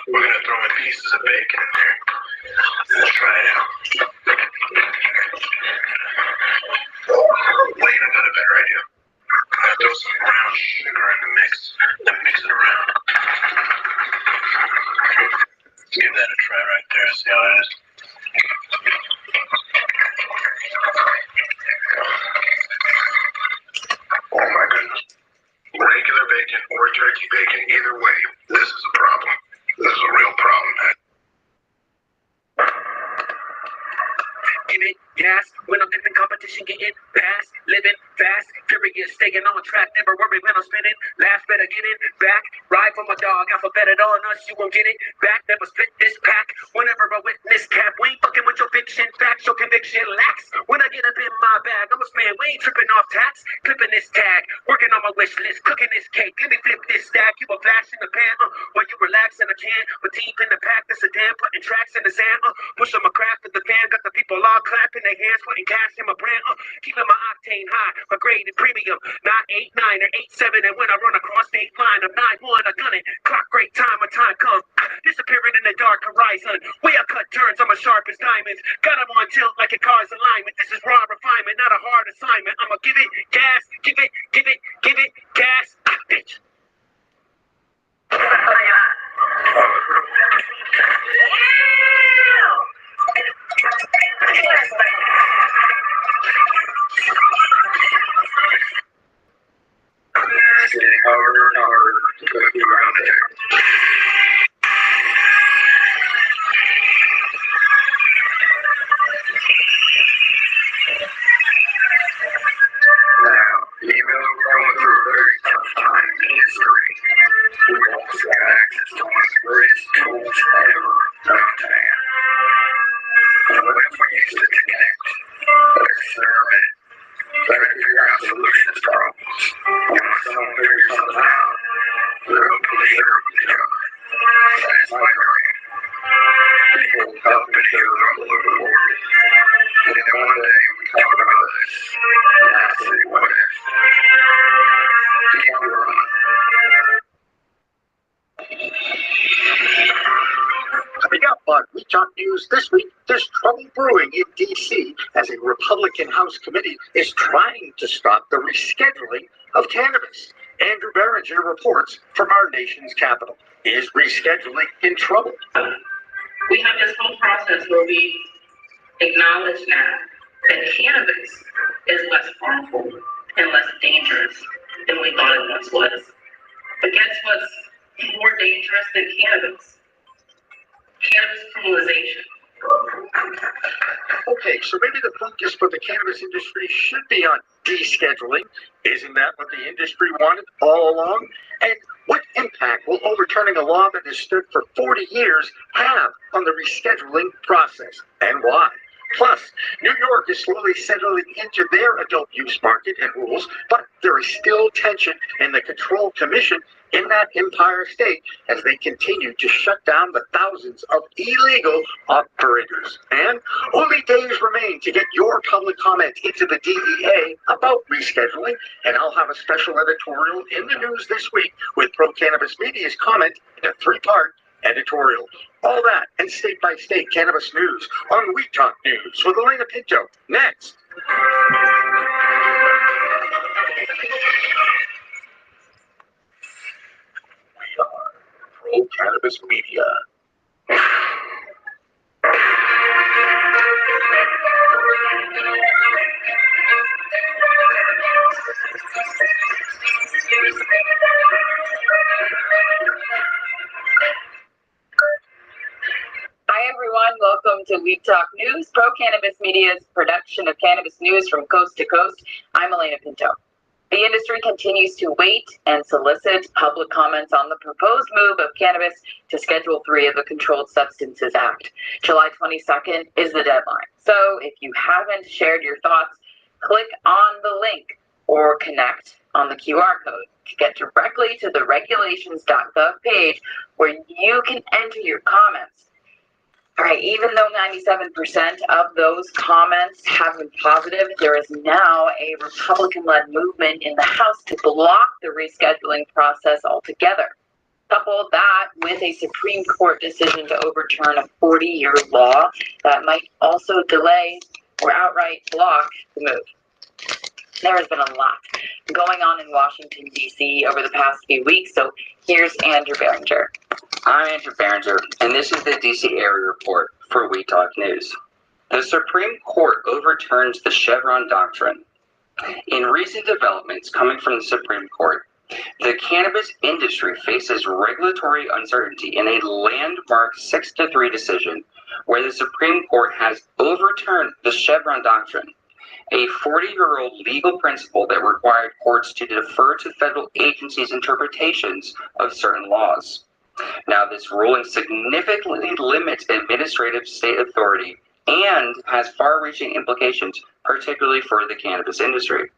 We're going to throw in pieces of bacon in there. Let's try it out. Wait, I got a better idea. I'm going to throw some brown sugar in the mix and mix it around. Let's give that a try right there, see how it is. Oh my goodness. Regular bacon or turkey bacon, either way, this is a problem. This is a real problem, man.
Give it gas when I'm living competition, getting past, living fast, furious. Furious, staying on track, never worry when I'm spinning. Laugh better get it back. Ride for my dog, alphabeted on us, you won't get it back. Never split this pack. Whenever I witness cap, we ain't fucking with your fiction, facts, your conviction lacks. When I get up in my bag, I'm a man, we ain't tripping off tax. Clipping this tag, working on my wish list, cooking this cake. Let me flip this stack. You a flash in the pan, while you relax in the can. But deep in the pack, that's a damn putting tracks in the sand. Pushing my craft with the fan, got the people all clapping their hands, putting cash in my brand. Keeping my octane high, my grade and premium. Not 8-9 or 8-7, and when I run across state line of 9-1, I gun it. Clock great time when time comes. Disappearing in the dark horizon. Way I cut turns, I'm as sharp as diamonds. Got them on tilt like a car's alignment. This is raw refinement, not a hard assignment. I'ma give it gas, give it gas. Bitch.
It's getting harder and harder to put the ground there. Now, even though we're going through a very tough time in history, we've also got access to one of the greatest tools ever known to man. What if we used it to connect, experiment, try to figure out solutions to problems? And when someone figures something out, they're open to share with each other. That's my dream. People up and here all over the world. And then one day we talk about this, and I say, what if? Can we run?
Coming up on We Talk News this week, there's trouble brewing in D.C. as a Republican House committee is trying to stop the rescheduling of cannabis. Andrew Barringer reports from our nation's capital. Is rescheduling in trouble?
We have this whole process where we acknowledge now that cannabis is less harmful and less dangerous than we thought it once was. But guess what's more dangerous than cannabis? Cannabis criminalization.
Okay, so maybe the focus for the cannabis industry should be on descheduling. Isn't that what the industry wanted all along? And what impact will overturning a law that has stood for 40 years have on the rescheduling process, and why? Plus, New York is slowly settling into their adult use market and rules, but there is still tension in the Control Commission in that Empire State as they continue to shut down the thousands of illegal operators. And only days remain to get your public comment into the DEA about rescheduling, and I'll have a special editorial in the news this week with Pro Cannabis Media's comment in a 3-part editorial. All that and state-by-state cannabis news on We Talk News with Elena Pinto. Next. We are Pro Cannabis Media.
Hi everyone, welcome to We Talk News, Pro Cannabis Media's production of cannabis news from coast to coast. I'm Elena Pinto. The industry continues to wait and solicit public comments on the proposed move of cannabis to Schedule 3 of the Controlled Substances Act. July 22nd is the deadline. So if you haven't shared your thoughts, click on the link or connect on the QR code to get directly to the regulations.gov page where you can enter your comments. All right, even though 97% of those comments have been positive, there is now a Republican-led movement in the House to block the rescheduling process altogether. Couple that with a Supreme Court decision to overturn a 40-year law that might also delay or outright block the move. There has been a lot going on in Washington, D.C. over the past few weeks, so here's Andrew Barringer.
I'm Andrew Barringer, and this is the DC Area Report for We Talk News. The Supreme Court overturns the Chevron doctrine. In recent developments coming from the Supreme Court, the cannabis industry faces regulatory uncertainty in a landmark 6-3 decision where the Supreme Court has overturned the Chevron doctrine a 40-year-old legal principle that required courts to defer to federal agencies' interpretations of certain laws. Now, this ruling significantly limits administrative state authority and has far-reaching implications, particularly for the cannabis industry.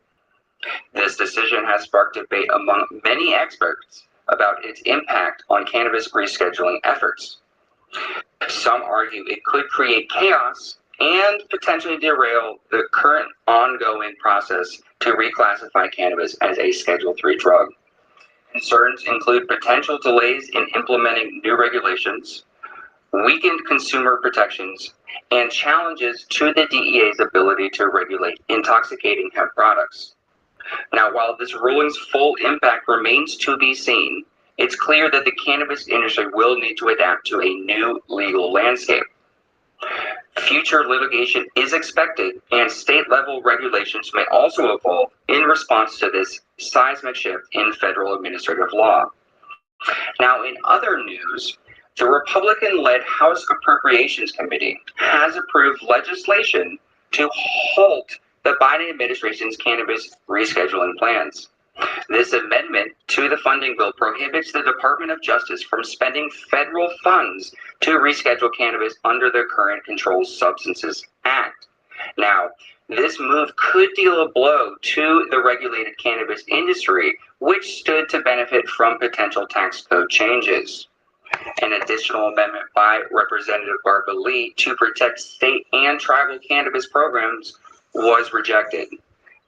This decision has sparked debate among many experts about its impact on cannabis rescheduling efforts. Some argue it could create chaos and potentially derail the current ongoing process to reclassify cannabis as a Schedule III drug. Concerns include potential delays in implementing new regulations, weakened consumer protections, and challenges to the DEA's ability to regulate intoxicating hemp products. Now, while this ruling's full impact remains to be seen, it's clear that the cannabis industry will need to adapt to a new legal landscape. Future litigation is expected, and state-level regulations may also evolve in response to this seismic shift in federal administrative law. Now, in other news, the Republican-led House Appropriations Committee has approved legislation to halt the Biden administration's cannabis rescheduling plans. This amendment to the funding bill prohibits the Department of Justice from spending federal funds to reschedule cannabis under the current Controlled Substances Act. Now, this move could deal a blow to the regulated cannabis industry, which stood to benefit from potential tax code changes. An additional amendment by Representative Barbara Lee to protect state and tribal cannabis programs was rejected,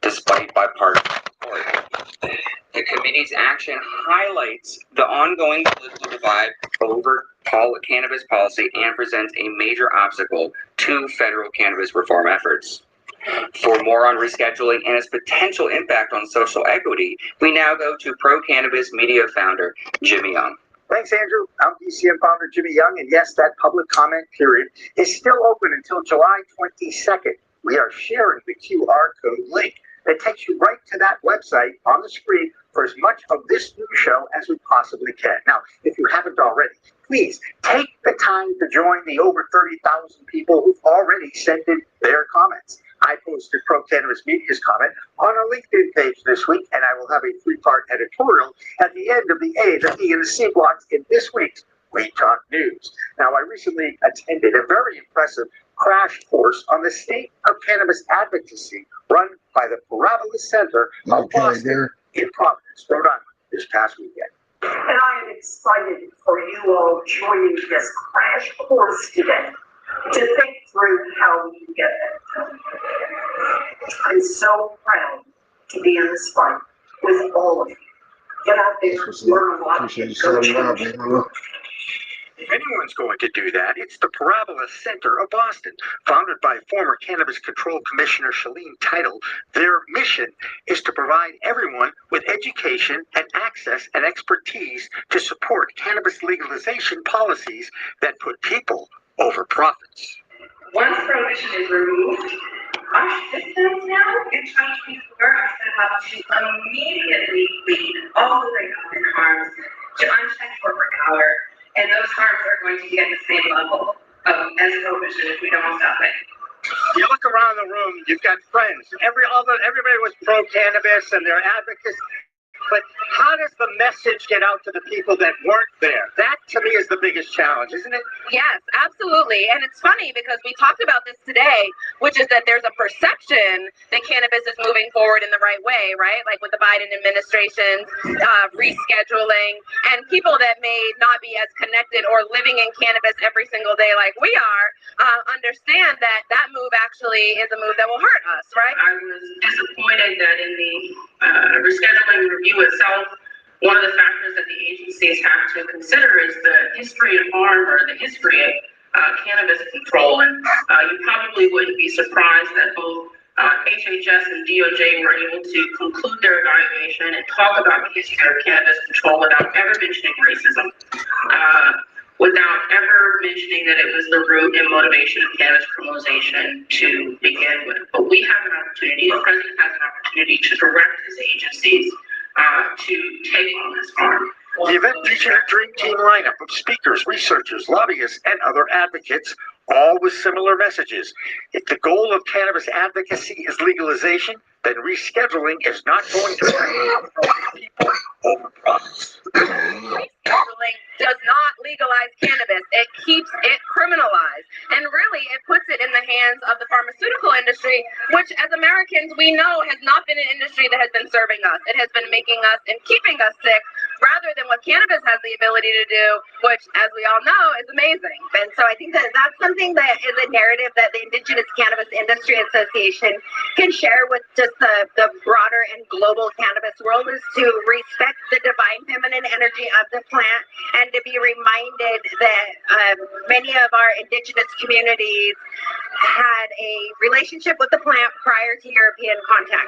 despite bipartisan support. The committee's action highlights the ongoing political divide over cannabis policy and presents a major obstacle to federal cannabis reform efforts. For more on rescheduling and its potential impact on social equity, we now go to pro-cannabis media founder Jimmy Young.
Thanks, Andrew. I'm DCM founder Jimmy Young, and yes, that public comment period is still open until July 22nd. We are sharing the QR code link that takes you right to that website on the screen for as much of this new show as we possibly can. Now, if you haven't already, please take the time to join the over 30,000 people who've already sent in their comments. I posted Pro Cannabis Media's comment on our LinkedIn page this week, and I will have a 3-part editorial at the end of the A, the B, and the C blocks in this week's We Talk News. Now, I recently attended a very impressive crash course on the state of cannabis advocacy run by the Parabola Center of Boston in Providence, Rhode Island, this past weekend.
And I am excited for you all joining this crash course today to think through how we can get there. I'm so proud to be in this fight with all of you. Get out there, learn a lot, and go change.
If anyone's going to do that, it's the Parabola Center of Boston, founded by former Cannabis Control Commissioner Shalene Title. Their mission is to provide everyone with education and access and expertise to support cannabis legalization policies that put people over profits.
Once prohibition is removed, our systems now in 2024 are set up to immediately lead all the way up in harms to unchecked corporate power. And those harms are going to be at the same level as prohibition if we don't stop it.
You look around the room, you've got friends. Everybody was pro-cannabis and they're advocates. But how does the message get out to the people that weren't there? That, to me, is the biggest challenge, isn't it?
Yes, absolutely. And it's funny because we talked about this today, which is that there's a perception that cannabis is moving forward in the right way, right? Like with the Biden administration, rescheduling, and people that may not be as connected or living in cannabis every single day like we are, understand that that move actually is a move that will hurt us, right?
I was disappointed that in the rescheduling review itself, one of the factors that the agencies have to consider is the history of harm or the history of cannabis control. And you probably wouldn't be surprised that both HHS and DOJ were able to conclude their evaluation and talk about the history of cannabis control without ever mentioning racism, without ever mentioning that it was the root and motivation of cannabis criminalization to begin with. But we have an opportunity, the president has an opportunity to direct his agencies to take on this harm.
The event featured a dream team lineup of speakers, researchers, lobbyists, and other advocates,
all with similar messages. If the goal of cannabis advocacy is legalization, then rescheduling is not going to bring people over products.
Rescheduling does not legalize cannabis. It keeps it criminalized. And really, it puts it in the hands of the pharmaceutical industry, which as Americans, we know has not been an industry that has been serving us. It has been making us and keeping us sick rather than what cannabis has the ability to do, which, as we all know, is amazing.
And so I think that that's something that is a narrative that the Indigenous Cannabis Industry Association can share with just the broader and global cannabis world, is to respect the divine feminine energy of the plant and to be reminded that many of our Indigenous communities had a relationship with the plant prior to European contact.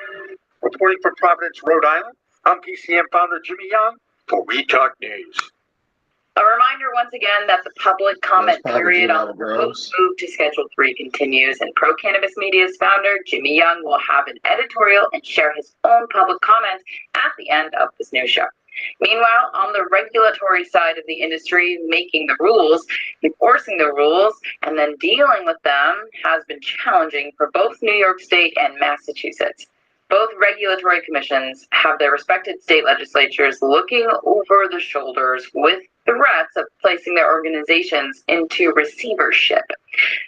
Reporting from Providence, Rhode Island, I'm PCM founder Jimmy Young for We Talk News.
A reminder once again that the public comment period on the proposed move to Schedule 3 continues, and Pro Cannabis Media's founder, Jimmy Young, will have an editorial and share his own public comments at the end of this news show. Meanwhile, on the regulatory side of the industry, making the rules, enforcing the rules, and then dealing with them has been challenging for both New York State and Massachusetts. Both regulatory commissions have their respected state legislatures looking over the shoulders with threats of placing their organizations into receivership.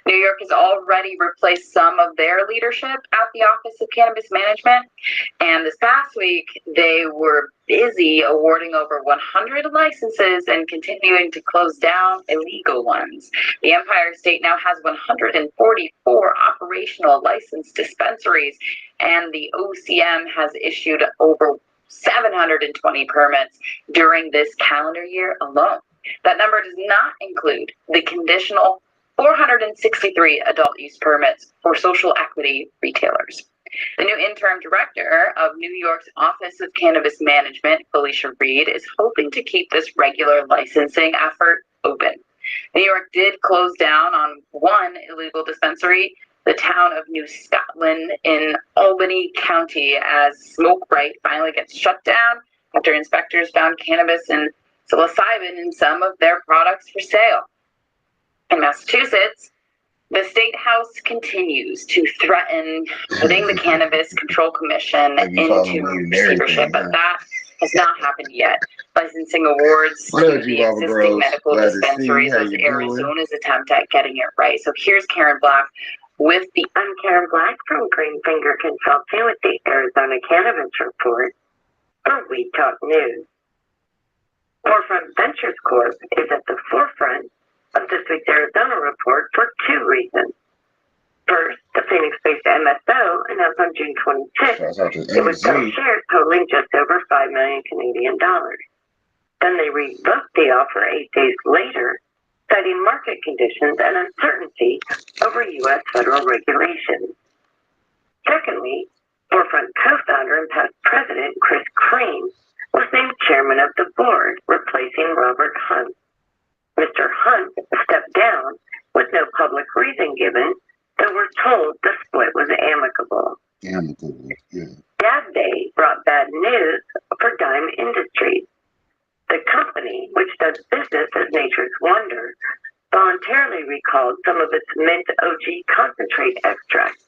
New York has already replaced some of their leadership at the Office of Cannabis Management, and this past week they were busy awarding over 100 licenses and continuing to close down illegal ones. The Empire State now has 144 operational licensed dispensaries, and the OCM has issued over 720 permits during this calendar year alone. That number does not include the conditional 463 adult use permits for social equity retailers. The new interim director of New York's Office of Cannabis Management, Felicia Reed, is hoping to keep this regular licensing effort open. New York did close down on one illegal dispensary, the town of New Scotland in Albany County, as Smoke Right finally gets shut down after inspectors found cannabis and psilocybin in some of their products for sale. In Massachusetts, the State House continues to threaten putting the Cannabis Control Commission into receivership, but that has not happened yet. Licensing awards to the existing medical dispensaries was Arizona's attempt at getting it right. So here's Karen Black with the
I'm Karen Black from Green Finger Consulting with the Arizona Cannabis Report for We Talk News. Forefront Ventures Corp is at the forefront of this week's Arizona report for two reasons. First, the Phoenix-based MSO announced on June 26th it would sell shares totaling just over $5 million Canadian dollars. Then they revoked the offer 8 days later, citing market conditions and uncertainty over U.S. federal regulations. Secondly, Forefront co-founder and past president Chris Crane was named chairman of the board, replacing Robert Hunt. Mr. Hunt stepped down with no public reason given, though we're told the split was amicable. Dab Day brought bad news for Dime Industries. The company, which does business as Nature's Wonder, voluntarily recalled some of its mint OG concentrate extract.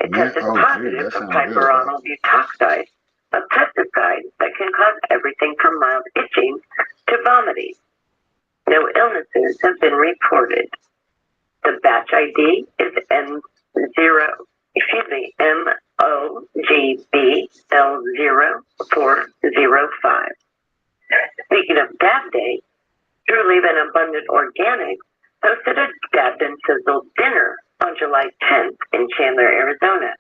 It tested positive for piperonal butoxide, a pesticide that can cause everything from mild itching to vomiting. No illnesses have been reported. The batch ID is MOGBL0405. Speaking of Dab Day, Drew Leave and Abundant Organics hosted a Dabbed and Sizzled dinner on July 10th in Chandler, Arizona.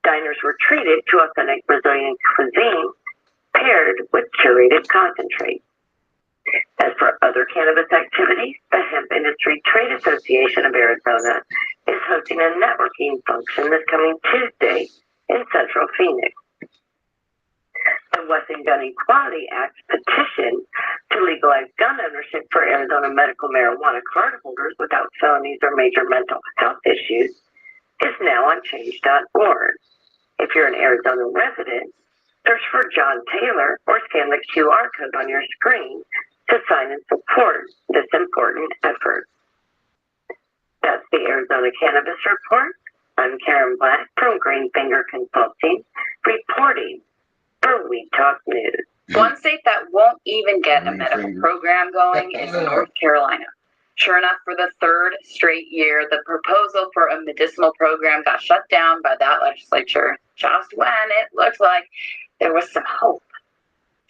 Diners were treated to authentic Brazilian cuisine paired with curated concentrate. As for other cannabis activities, the Hemp Industry Trade Association of Arizona is hosting a networking function this coming Tuesday in Central Phoenix. The Western Gun Equality Act petition to legalize gun ownership for Arizona medical marijuana card holders without felonies or major mental health issues is now on change.org. If you're an Arizona resident, search for John Taylor or scan the QR code on your screen to sign and support this important effort. That's the Arizona Cannabis Report. I'm Karen Black from Green Finger Consulting, reporting for Weed Talk News.
One state that won't even get a medical program going is North Carolina. Sure enough, for the third straight year, the proposal for a medicinal program got shut down by that legislature just when it looked like there was some hope.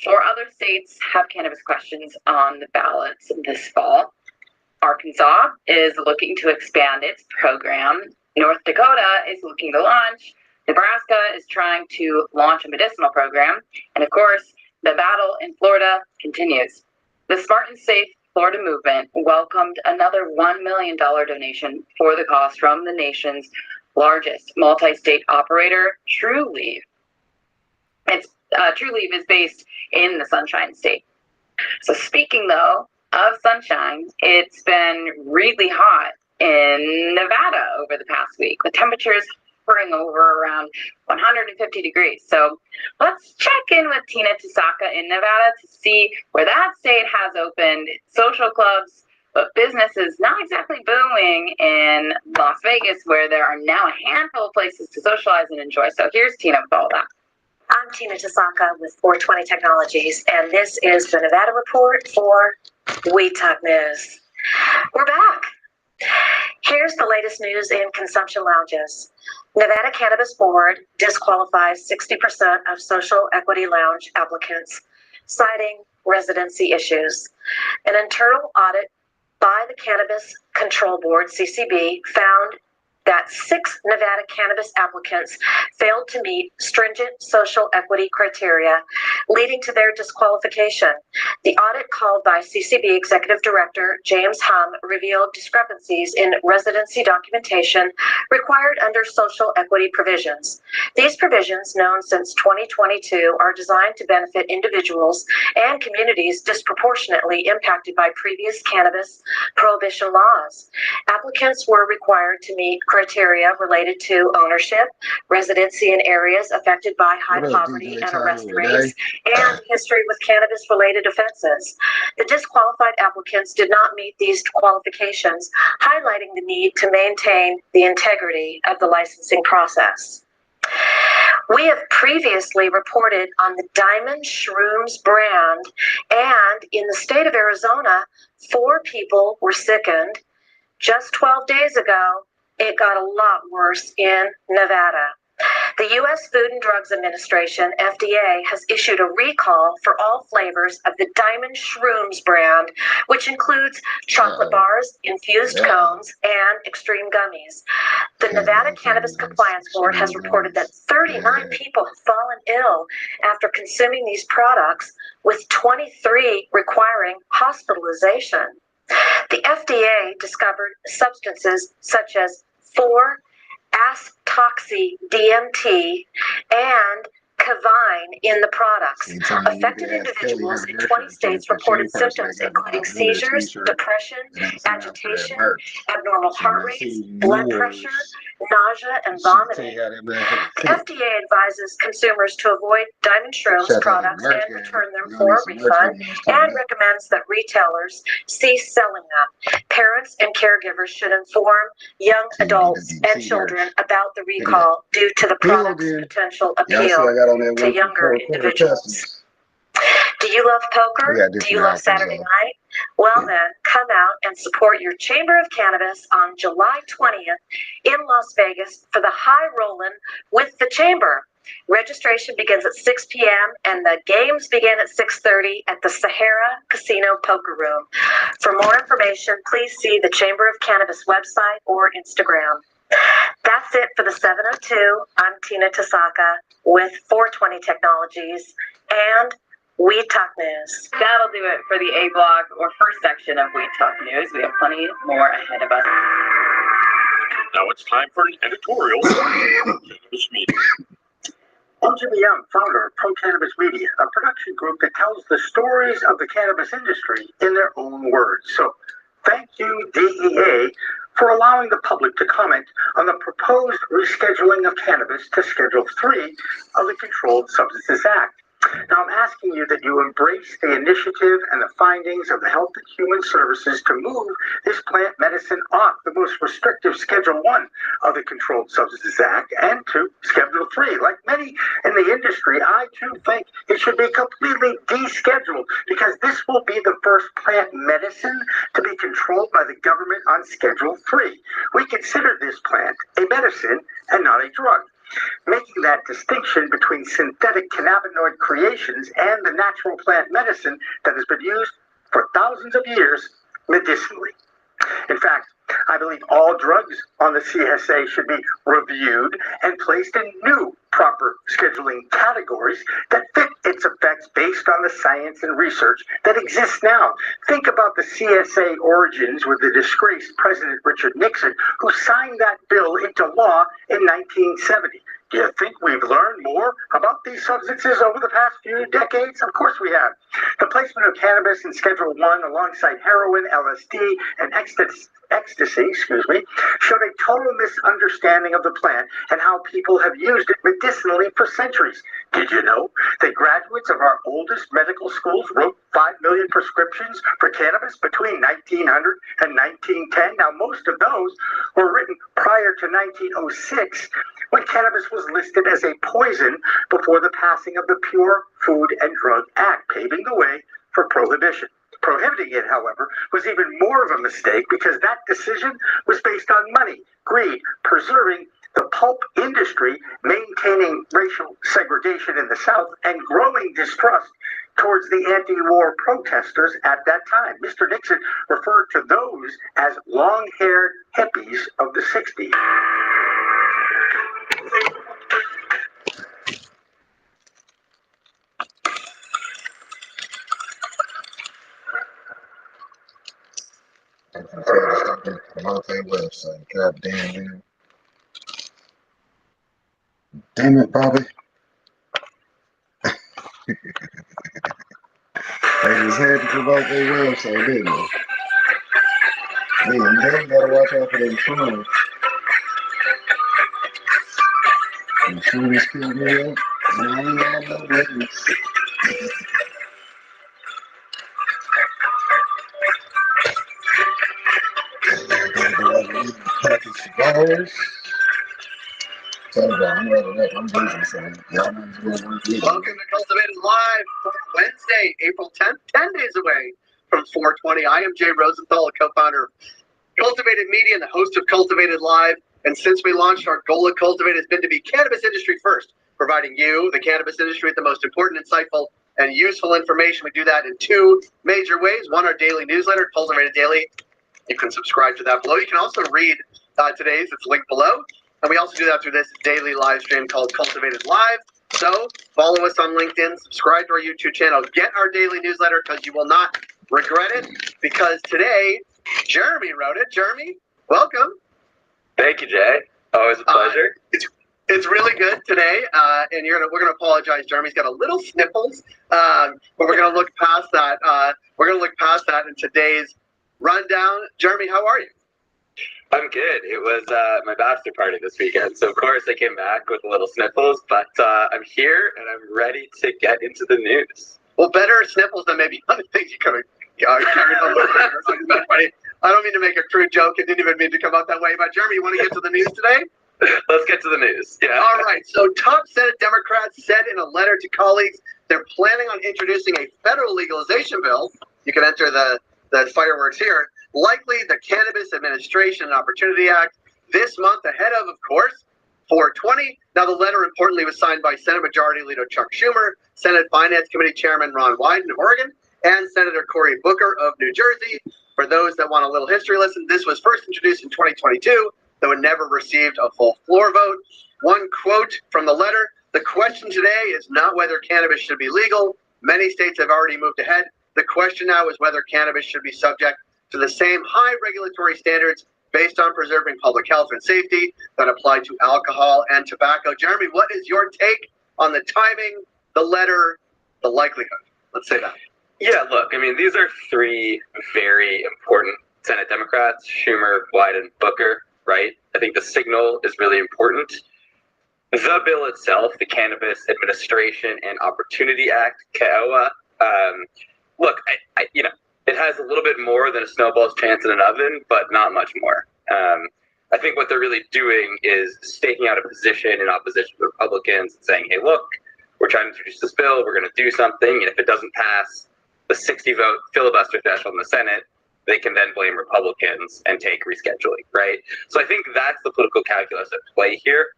4 other states have cannabis questions on the ballots this fall. Arkansas is looking to expand its program. North Dakota is looking to launch. Nebraska is trying to launch a medicinal program. And of course, the battle in Florida continues. The Smart and Safe Florida movement welcomed another $1 million donation for the cost from the nation's largest multi-state operator, TrueLeaf. TrueLeaf is based in the Sunshine State. So speaking, though, of sunshine, it's been really hot in Nevada over the past week, with temperatures hovering over around 150 degrees. So let's check in with Tina Tasaka in Nevada to see where that state has opened social clubs, but business is not exactly booming in Las Vegas, where there are now a handful of places to socialize and enjoy. So here's Tina with all that.
I'm Tina Tasaka with 420 Technologies, and this is the Nevada Report for Weed Talk News. We're back. Here's the latest news in consumption lounges. Nevada Cannabis Board disqualifies 60% of social equity lounge applicants, citing residency issues. An internal audit by the Cannabis Control Board, CCB, found that 6 Nevada cannabis applicants failed to meet stringent social equity criteria, leading to their disqualification. The audit, called by CCB Executive Director James Hum, revealed discrepancies in residency documentation required under social equity provisions. These provisions, known since 2022, are designed to benefit individuals and communities disproportionately impacted by previous cannabis prohibition laws. Applicants were required to meet criteria related to ownership, residency in areas affected by high poverty and arrest rates, and history with cannabis-related offenses. The disqualified applicants did not meet these qualifications, highlighting the need to maintain the integrity of the licensing process. We have previously reported on the Diamond Shrooms brand, and in the state of Arizona, 4 people were sickened. Just 12 days ago, it got a lot worse in Nevada. The U.S. Food and Drugs Administration, FDA, has issued a recall for all flavors of the Diamond Shrooms brand, which includes chocolate bars, infused cones, and extreme gummies. The Nevada Cannabis Compliance Board has reported that 39 people have fallen ill after consuming these products, with 23 requiring hospitalization. The FDA discovered substances such as 4-acetoxy-DMT and Cavine in the products. Affected individuals in 20 states reported symptoms including seizures, depression, agitation, abnormal heart rates, blood pressure, nausea, and vomiting. The FDA advises consumers to avoid Diamond Shrooms products and return them for a refund, and recommends that retailers cease selling them. Parents and caregivers should inform young adults and children about the recall due to the product's potential appeal to younger individuals. Do you love poker? Do you love Saturday night? Well then, come out and support your Chamber of Cannabis on July 20th in Las Vegas for the High Rollin' with the Chamber. Registration begins at 6 p.m. and the games begin at 6:30 at the Sahara Casino Poker Room. For more information, please see the Chamber of Cannabis website or Instagram. That's it for the 702. I'm Tina Tasaka with 420 Technologies and Weed Talk News.
That'll do it for the A block or first section of Weed Talk News. We have plenty more ahead of us.
Now it's time for an editorial cannabis media. I'm Jimmy Young, founder of Pro Cannabis Media, a production group that tells the stories of the cannabis industry in their own words. So thank you, DEA, for allowing the public to comment on the proposed rescheduling of cannabis to Schedule 3 of the Controlled Substances Act. Now, I'm asking you that you embrace the initiative and the findings of the Health and Human Services to move this plant medicine off the most restrictive Schedule 1 of the Controlled Substances Act and to Schedule 3. Like many in the industry, I too think it should be completely descheduled because this will be the first plant medicine to be controlled by the government on Schedule 3. We consider this plant a medicine and not a drug, making that distinction between synthetic cannabinoid creations and the natural plant medicine that has been used for thousands of years medicinally. In fact, I believe all drugs on the CSA should be reviewed and placed in new proper scheduling categories that fit its effects based on the science and research that exists now. Think about the CSA origins with the disgraced President Richard Nixon, who signed that bill into law in 1970. Do you think we've learned more about these substances over the past few decades? Of course we have. The placement of cannabis in Schedule 1 alongside heroin, LSD, and ecstasy, showed a total misunderstanding of the plant and how people have used it medicinally for centuries. Did you know that graduates of our oldest medical schools wrote 5 million prescriptions for cannabis between 1900 and 1910? Now, most of those were written prior to 1906, when cannabis was listed as a poison before the passing of the Pure Food and Drug Act, paving the way for prohibition. Prohibiting it, however, was even more of a mistake because that decision was based on money, greed, preserving the pulp industry, maintaining racial segregation in the South, and growing distrust towards the anti-war protesters at that time. Mr. Nixon referred to those as long-haired hippies of the 60s.
I'm trying to stop the promote their website. God damn it. Damn it, Bobby. They just had to promote their website, didn't they? Man, they gotta watch out for them trolls. The shooters killed me up, and I ain't got no witness. Package cigars. Tell you about, I'm ready up. I'm busy, so y'all might as well work with me.
Welcome to Cultivated Live for Wednesday, April 10th, 10 days away from 420. I am Jay Rosenthal, a co-founder of Cultivated Media and the host of Cultivated Live. And since we launched, our goal at Cultivated has been to be cannabis industry first, providing you, the cannabis industry, with the most important, insightful, and useful information. We do that in two major ways. One, our daily newsletter, Cultivated Daily. You can subscribe to that below. You can also read today's. It's linked below. And we also do that through this daily live stream called Cultivated Live. So follow us on LinkedIn, subscribe to our YouTube channel, get our daily newsletter because you will not regret it. Because today, Jeremy wrote it. Jeremy, welcome.
Thank you, Jay. Always a pleasure.
It's really good today, and we're gonna apologize. Jeremy's got a little sniffles, but we're gonna look past that. We're gonna look past that in today's rundown. Jeremy, how are you?
I'm good. It was my bachelor party this weekend, so of course I came back with a little sniffles, but I'm here and I'm ready to get into the news.
Well, better sniffles than maybe other things you could have carried on. I don't mean to make a crude joke. It didn't even mean to come out that way. But Jeremy, you want to get to the news today?
Let's get to the news. Yeah.
All right. So top Senate Democrats said in a letter to colleagues they're planning on introducing a federal legalization bill. You can enter the fireworks here. Likely the Cannabis Administration and Opportunity Act this month ahead of course, 420. Now, the letter importantly was signed by Senate Majority Leader Chuck Schumer, Senate Finance Committee Chairman Ron Wyden of Oregon, and Senator Cory Booker of New Jersey. For those that want a little history lesson, this was first introduced in 2022, though it never received a full floor vote. One quote from the letter, "The question today is not whether cannabis should be legal. Many states have already moved ahead. The question now is whether cannabis should be subject to the same high regulatory standards based on preserving public health and safety that apply to alcohol and tobacco." Jeremy, what is your take on the timing, the letter, the likelihood? Let's say that.
Yeah, look, I mean, these are three very important Senate Democrats, Schumer, Wyden, Booker, right? I think the signal is really important. The bill itself, the Cannabis Administration and Opportunity Act, CAOA, look, it has a little bit more than a snowball's chance in an oven, but not much more. I think what they're really doing is staking out a position in opposition to Republicans and saying, hey, look, we're trying to introduce this bill, we're going to do something, and if it doesn't pass the 60-vote filibuster threshold in the Senate, they can then blame Republicans and take rescheduling, right? So I think that's the political calculus at play here.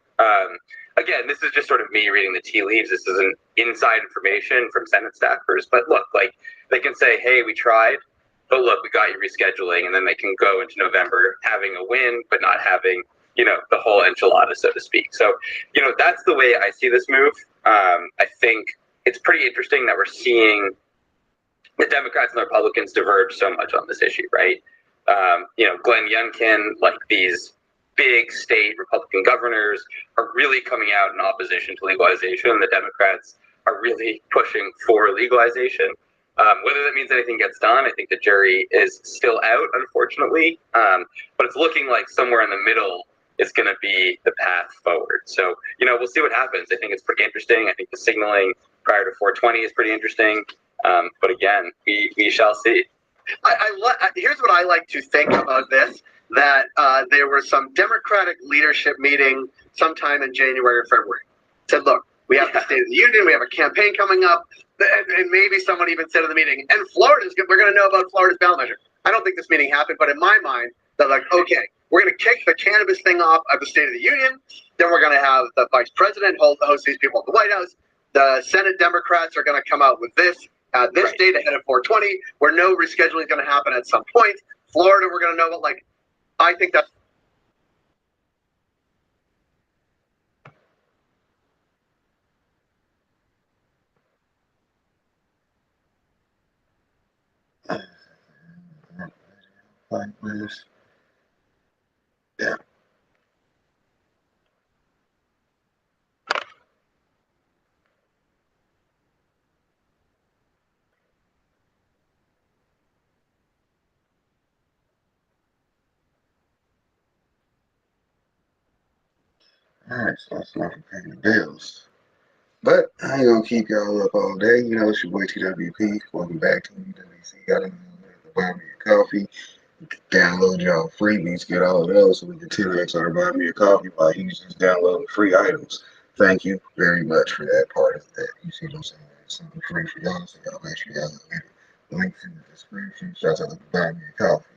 Again, this is just sort of me reading the tea leaves. This isn't inside information from Senate staffers. But look, like, they can say, hey, we tried, but look, we got you rescheduling. And then they can go into November having a win, but not having, the whole enchilada, so to speak. So, that's the way I see this move. I think it's pretty interesting that we're seeing the Democrats and the Republicans diverge so much on this issue, right? Glenn Youngkin, like these big state Republican governors, are really coming out in opposition to legalization, and the Democrats are really pushing for legalization. Whether that means anything gets done, I think the jury is still out, unfortunately. But it's looking like somewhere in the middle is going to be the path forward. So, we'll see what happens. I think it's pretty interesting. I think the signaling prior to 420 is pretty interesting. But again, we shall see.
Here's what I like to think about this, that there was some Democratic leadership meeting sometime in January or February. Said, look, we have the State of the Union, we have a campaign coming up, and maybe someone even said in the meeting, and we're going to know about Florida's ballot measure. I don't think this meeting happened, but in my mind, they're like, okay, we're going to kick the cannabis thing off at the State of the Union, then we're going to have the vice president host these people at the White House, the Senate Democrats are going to come out with this date ahead of 420, where no rescheduling is going to happen at some point. Florida, we're going to know about, like, I think that's.
Like this. Yeah. Alright, so that's enough for paying the bills. But I ain't gonna keep y'all up all day. It's your boy TWP. Welcome back to UWC. Got to buy me a coffee. Download y'all freebies. Get all of those so we can 10x our buy me a coffee while he's just downloading free items. Thank you very much for that part of that. You see what I'm saying? It's something free for y'all, so y'all make sure y'all get the links in the description. Shout out to buy me a coffee.